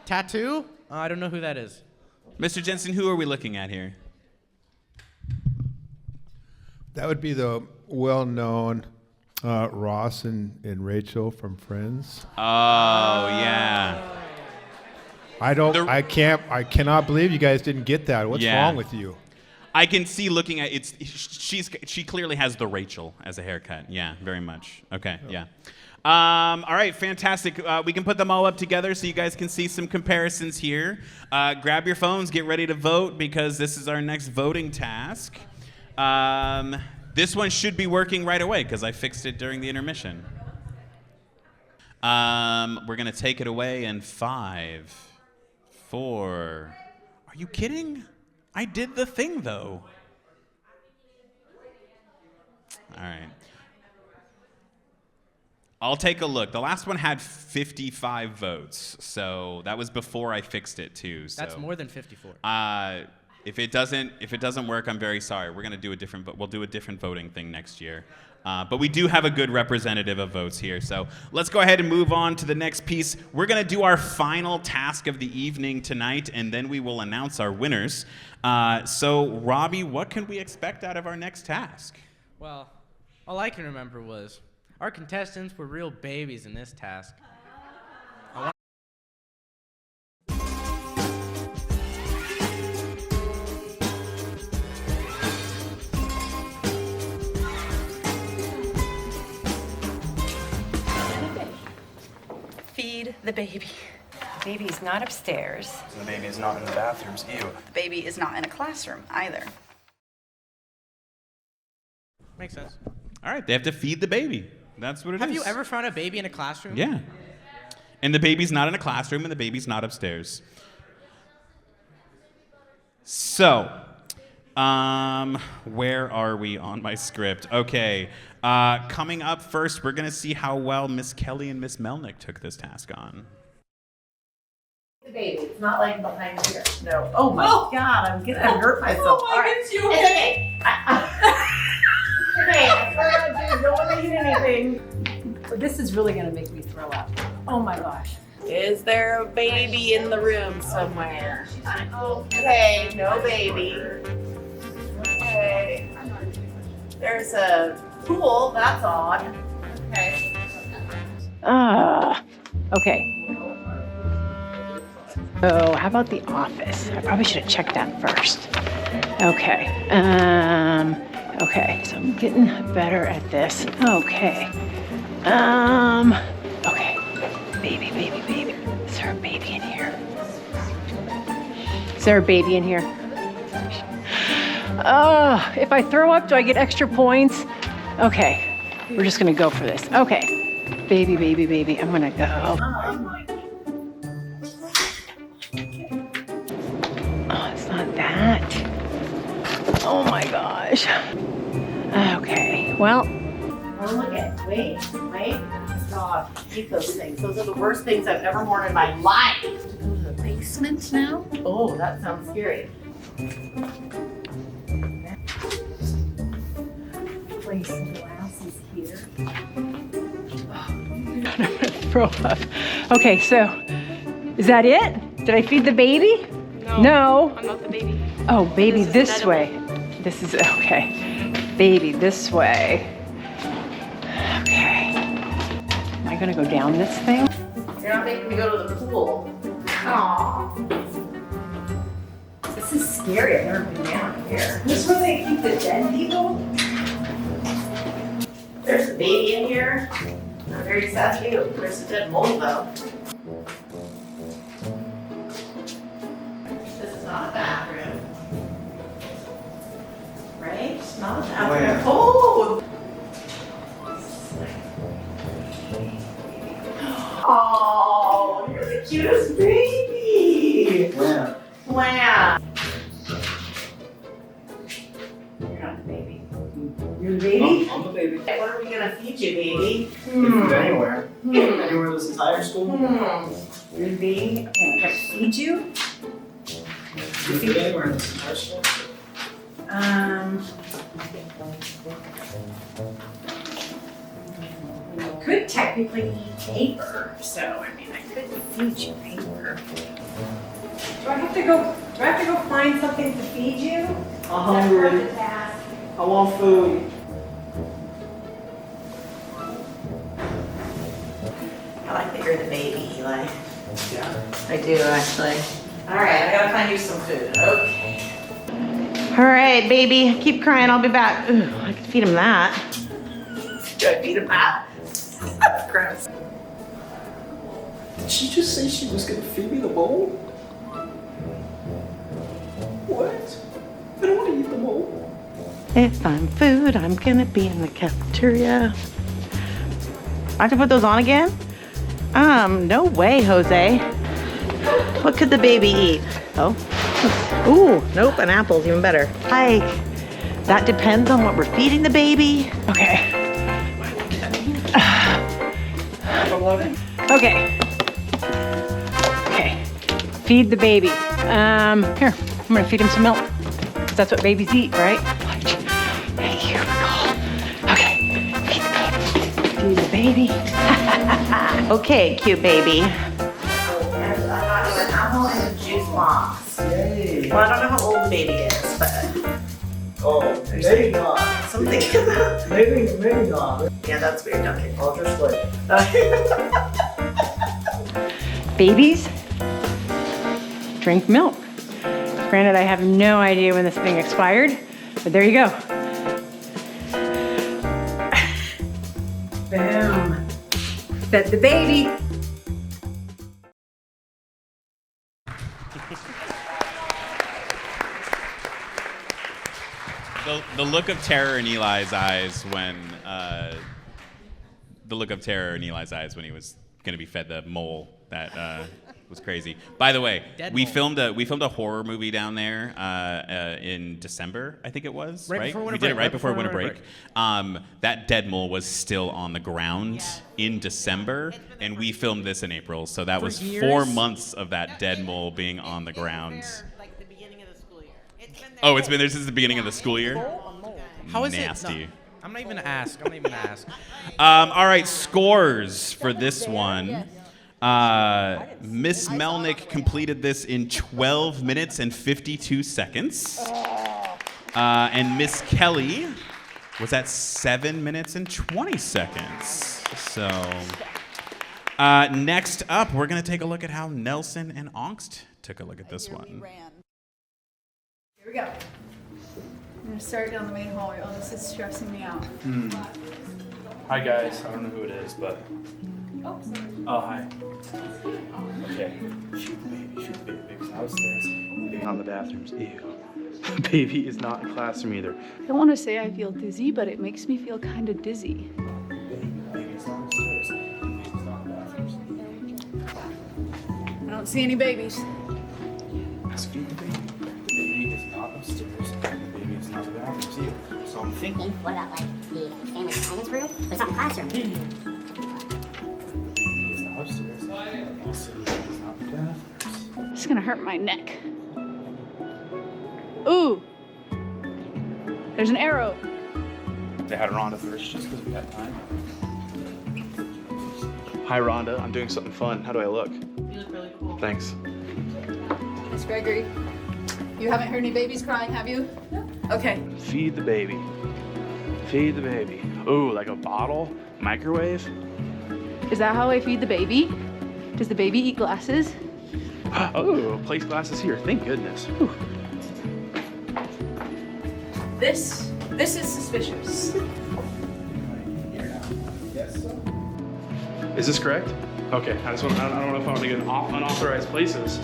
Tattoo? I don't know who that is. Mr. Jensen, who are we looking at here? That would be the well-known Ross and Rachel from Friends. Oh, yeah. I cannot believe you guys didn't get that. What's wrong with you? I can see looking at it. She clearly has the Rachel as a haircut. Yeah, very much. Okay, yeah. All right, fantastic. We can put them all up together so you guys can see some comparisons here. Grab your phones, get ready to vote because this is our next voting task. This one should be working right away because I fixed it during the intermission. We're gonna take it away in 5, 4. Are you kidding? I did the thing though. All right. I'll take a look. The last one had 55 votes, so that was before I fixed it too. So. That's more than 54. If it doesn't work, I'm very sorry. We're gonna do we'll do a different voting thing next year. But we do have a good representative of votes here. So let's go ahead and move on to the next piece. We're gonna do our final task of the evening tonight, and then we will announce our winners. So Robbie, what can we expect out of our next task? Well, all I can remember was our contestants were real babies in this task. Feed the baby. The baby's not upstairs. The baby is not in the bathrooms. Ew. The baby is not in a classroom either. Makes sense. All right, they have to feed the baby. That's what it is. Have you ever found a baby in a classroom? Yeah. And the baby's not in a classroom, and the baby's not upstairs. So, where are we on my script? Okay, coming up first, we're gonna see how well Miss Kelly and Miss Melnick took this task on. The baby, it's not like behind here. No. Oh my God, I'm gonna hurt myself. Oh my All right. goodness, you It's okay? Okay, I'm gonna do, don't want to hit anything. This is really gonna make me throw up. Oh my gosh. Is there a baby in the room somewhere? Okay, no baby. Okay. There's a pool, that's odd. Okay. Okay. So how about the office? I probably should have checked that first. Okay. Okay, so I'm getting better at this. Okay. Okay. Baby. Is there a baby in here? Is there a baby in here? If I throw up, do I get extra points? Okay, we're just gonna go for this. Okay, baby, I'm gonna go. Oh, it's not that. Oh my gosh. Okay, well, Oh, look at, wait. God, keep those things. Those are the worst things I've ever worn in my life. To go to the basement now? Oh, that sounds scary. Place glasses here. I'm gonna throw up. Okay, so is that it? Did I feed the baby? No. I'm not the baby. Oh, baby, This is this edible. way. This is okay. Baby, this way. Okay. Am I gonna go down this thing? You're not making me go to the pool. Aww. This is scary. I've never been down here. This is where they keep the dead people? There's a baby in here. I'm very sad too. There's a dead mole though. This is not a bathroom. Right? It's not a bathroom. Oh! Oh, you're the cutest baby. Yeah. Wow. You're not the baby. You're the baby? I'm the baby. What are we gonna feed you, baby? Anywhere. Anywhere this entire school. You're the baby? Okay, can I feed you? You feed anywhere in this entire school. I could technically eat paper, so I mean I could feed you paper. Do I have to go find something to feed you? I'm hungry. I want food. I like that you're the baby, Eli. Yeah. I do actually. All right, I gotta find you some food. Okay. All right, baby, keep crying. I'll be back. Ooh, I could feed him that. Do I feed him that? That's gross. Did she just say she was gonna feed me the bowl? What? I don't want to eat the bowl. If I'm food, I'm gonna be in the cafeteria. I have to put those on again? No way, Jose. What could the baby eat? Oh. Ooh, nope, an apple's even better. Like, that depends on what we're feeding the baby. Okay. Okay. Okay. Feed the baby. Here, I'm gonna feed him some milk. 'Cause that's what babies eat, right? Watch. Hey, here we go. Okay. Feed the baby. Okay, cute baby. And I got you an apple and a juice box. Yay. Well, I don't know how old the baby is, but Oh, maybe not. something about. Maybe not. Yeah, that's weird. Okay. I'll just like. Babies drink milk. Granted, I have no idea when this thing expired, but there you go. Boom. Fed the baby. The look of terror in Eli's eyes when he was going to be fed the mole, that was crazy. By the way, we filmed a horror movie down there in December, I think it was. Right Right, before winter we did it break, right before winter break. That dead mole was still on the ground in December, and we filmed this in April. So that was 4 years? months of that dead mole being on the ground. Like the beginning of the school year. Oh, it's been there since the beginning of the school year? How is Nasty. it? No, I'm not even gonna ask. All right, scores for this one. Miss Melnick completed this in 12 minutes and 52 seconds. And Miss Kelly was at 7 minutes and 20 seconds. So next up, we're going to take a look at how Nelson and Ongst took a look at this one. Here we go. I'm gonna start down the main hallway. Oh, this is stressing me out. Hi guys, I don't know who it is, but Oh, sorry. oh hi. Okay, shoot the baby, baby's downstairs. Baby on the bathrooms. Ew. The baby is not in classroom either. I don't want to say I feel dizzy, but it makes me feel kind of dizzy. Baby's not upstairs. Baby's not in the bathrooms. I don't see any babies. Let's feed the baby. The baby is not upstairs. The baby is not in the bathrooms either. So I'm think. What about like the family attendance room? But it's not the classroom. This is gonna hurt my neck. Ooh! There's an arrow. They had Rhonda first just because we had time. Hi, Rhonda. I'm doing something fun. How do I look? You look really cool. Thanks. Miss Gregory, you haven't heard any babies crying, have you? No. Okay. Feed the baby. Feed the baby. Ooh, like a bottle? Microwave? Is that how I feed the baby? Does the baby eat glasses? Oh, place glasses here. Thank goodness. Whew. This is suspicious. Is this correct? Okay, I don't know if I want to get unauthorized places.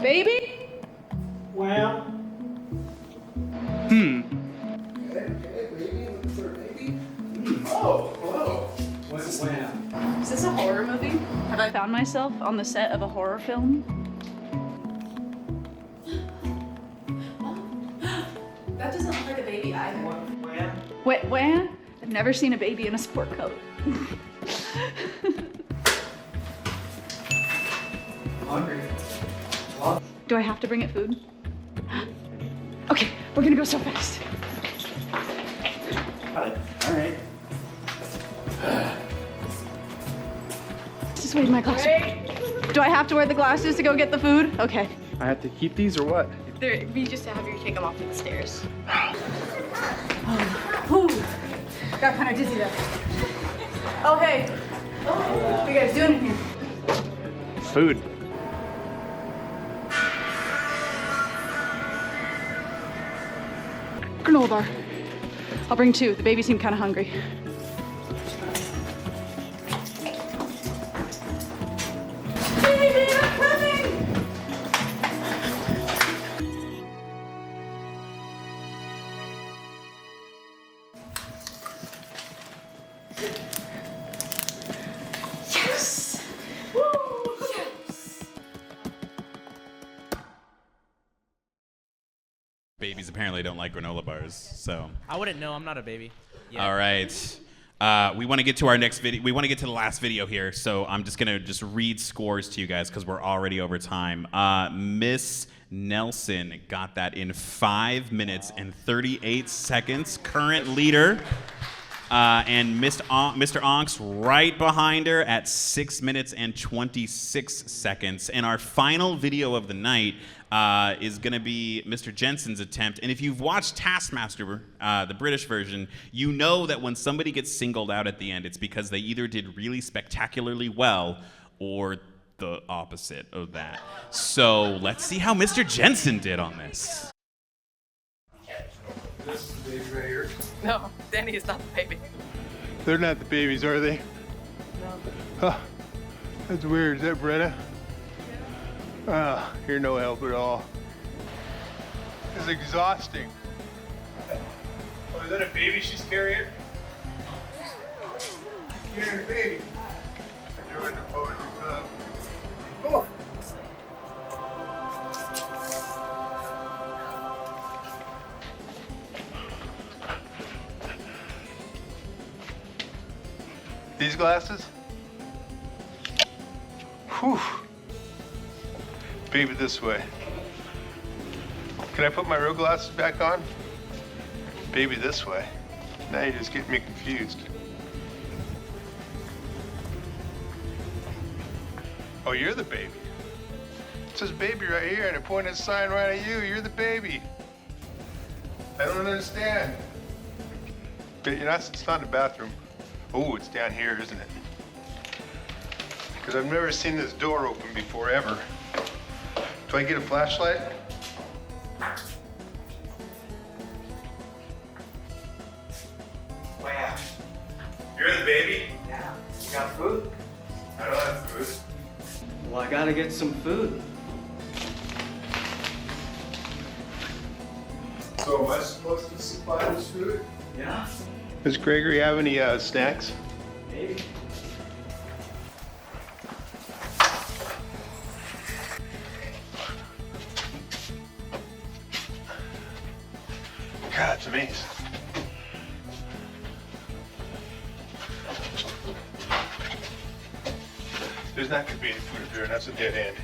Baby? Well. Oh, hello. Is this a horror movie? Have I found myself on the set of a horror film? That doesn't look like a baby either. Where? I've never seen a baby in a sport coat. Hungry. Do I have to bring it food? Okay, we're gonna go so fast. Got it. All right. Just wait in my classroom. Do I have to wear the glasses to go get the food? Okay. I have to keep these or what? We just have you take them off to the stairs. Whew. Got kind of dizzy there. Oh, hey. What are you guys doing in here? Food. Granola bar. I'll bring 2. The baby seemed kind of hungry. Baby, I'm coming! Yes! Woo! Yes! Babies apparently don't like granola bars, so. I wouldn't know. I'm not a baby. Yeah. All right. We want to get to our next video. We want to get to the last video here, so I'm just going to read scores to you guys because we're already over time. Miss Nelson got that in 5 minutes and 38 seconds. Current leader. And Mr. Onks right behind her at 6 minutes and 26 seconds. And our final video of the night is going to be Mr. Jensen's attempt. And if you've watched Taskmaster, the British version, you know that when somebody gets singled out at the end, it's because they either did really spectacularly well or the opposite of that. So let's see how Mr. Jensen did on this. This is the baby right here. No, Danny is not the baby. They're not the babies, are they? No. Huh. That's weird. Is that Brenna? You're no help at all. It's exhausting. Oh, is that a baby she's carrying? Carrying a baby. You're in the boat. Oh. These glasses? Whew. Baby, this way. Can I put my real glasses back on? Baby, this way. Now you're just getting me confused. Oh, you're the baby. It says baby right here and it pointed a sign right at you. You're the baby. I don't understand. But it's not in the bathroom. Oh, it's down here, isn't it? Because I've never seen this door open before, ever. Do I get a flashlight? Wow. You're the baby? Yeah. You got food? I don't have food. Well, I gotta get some food. So am I supposed to supply this food? Yeah. Does Gregory have any snacks? Maybe. God, it's amazing. There's not going to be any food up here, and that's a dead end.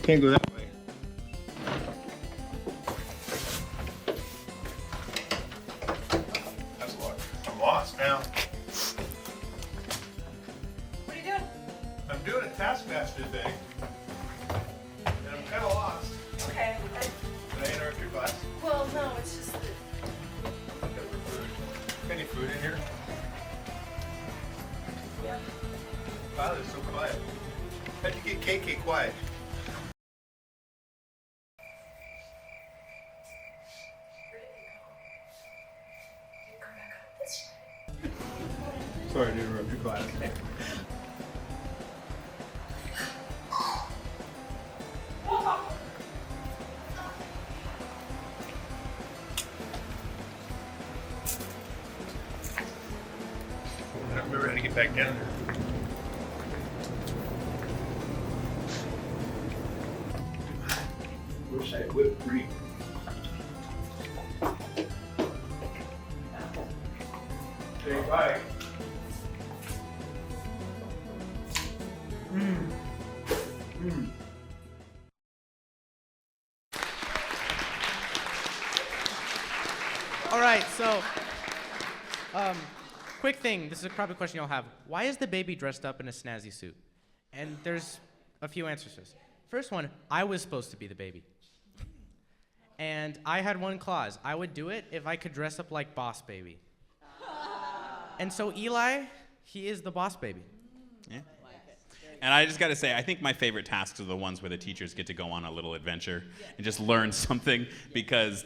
Can't go that way. That's a lot. I'm lost now. What are you doing? I'm doing a Taskmaster thing, and I'm kind of lost. Okay. Did I interrupt your class? Well, no, it's just that. Any food in here? Yeah. Wow, they're so quiet. How'd you get KK quiet? Sorry to interrupt your class. I don't remember how to get back down there. Wish I had whipped cream. Say bye. All right, so, quick thing. This is probably a question you'll have. Why is the baby dressed up in a snazzy suit? And there's a few answers to this. First one, I was supposed to be the baby. And I had one clause. I would do it if I could dress up like Boss Baby. And so Eli, he is the Boss Baby. Yeah. And I just got to say, I think my favorite tasks are the ones where the teachers get to go on a little adventure and just learn something, because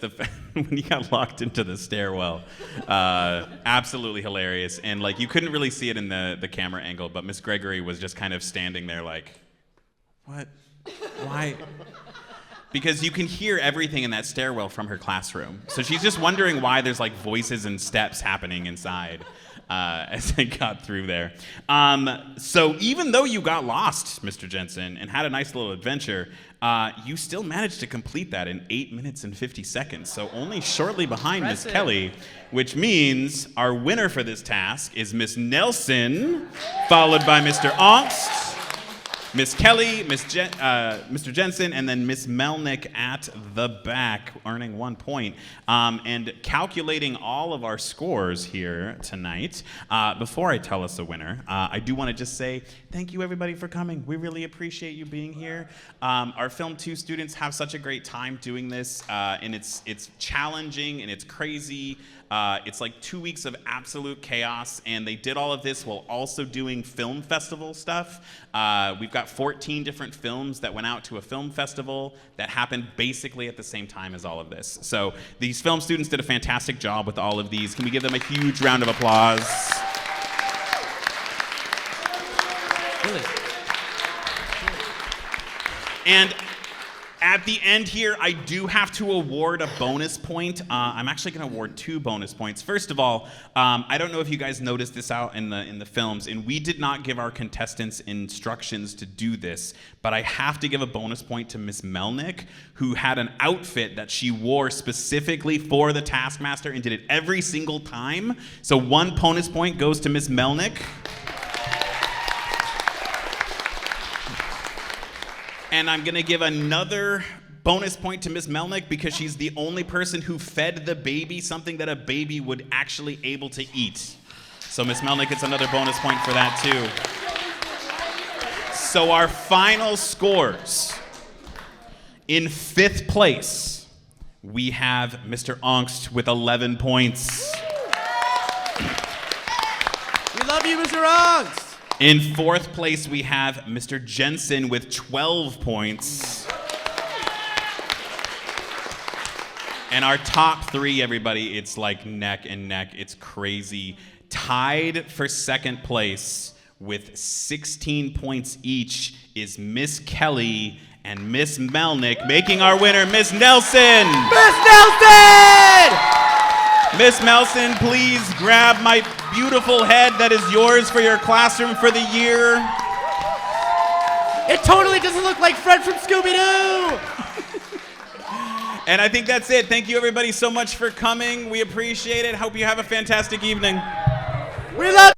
when you got locked into the stairwell, absolutely hilarious. And like, you couldn't really see it in the camera angle, but Miss Gregory was just kind of standing there like, what? Why? Because you can hear everything in that stairwell from her classroom. So she's just wondering why there's like voices and steps happening inside. As I got through there. So even though you got lost, Mr. Jensen, and had a nice little adventure, you still managed to complete that in 8 minutes and 50 seconds. So only shortly behind Miss Kelly, which means our winner for this task is Miss Nelson, followed by Mr. Ongst, Miss Kelly, Mr. Jensen, and then Miss Melnick at the back, earning 1 point. And calculating all of our scores here tonight, before I tell us a winner, I do want to just say thank you, everybody, for coming. We really appreciate you being here. Our Film 2 students have such a great time doing this, and it's challenging and it's crazy. It's like 2 weeks of absolute chaos, and they did all of this while also doing film festival stuff. We've got 14 different films that went out to a film festival that happened basically at the same time as all of this. So these film students did a fantastic job with all of these. Can we give them a huge round of applause? Really? And at the end here, I do have to award a bonus point. I'm actually going to award 2 bonus points. First of all, I don't know if you guys noticed this out in the films, and we did not give our contestants instructions to do this, but I have to give a bonus point to Miss Melnick, who had an outfit that she wore specifically for the Taskmaster and did it every single time. So 1 bonus point goes to Miss Melnick. And I'm going to give another bonus point to Miss Melnick because she's the only person who fed the baby something that a baby would actually able to eat. So Miss Melnick gets another bonus point for that too. So our final scores. In 5th place, we have Mr. Ongst with 11 points. We love you, Mr. Ongst! In 4th place, we have Mr. Jensen with 12 points. And our top 3, everybody, it's like neck and neck. It's crazy. Tied for 2nd place with 16 points each is Miss Kelly and Miss Melnick, making our winner, Miss Nelson! Miss Nelson! Miss Nelson, please grab my beautiful head that is yours for your classroom for the year. It totally doesn't look like Fred from Scooby-Doo! And I think that's it. Thank you everybody so much for coming. We appreciate it. Hope you have a fantastic evening. We love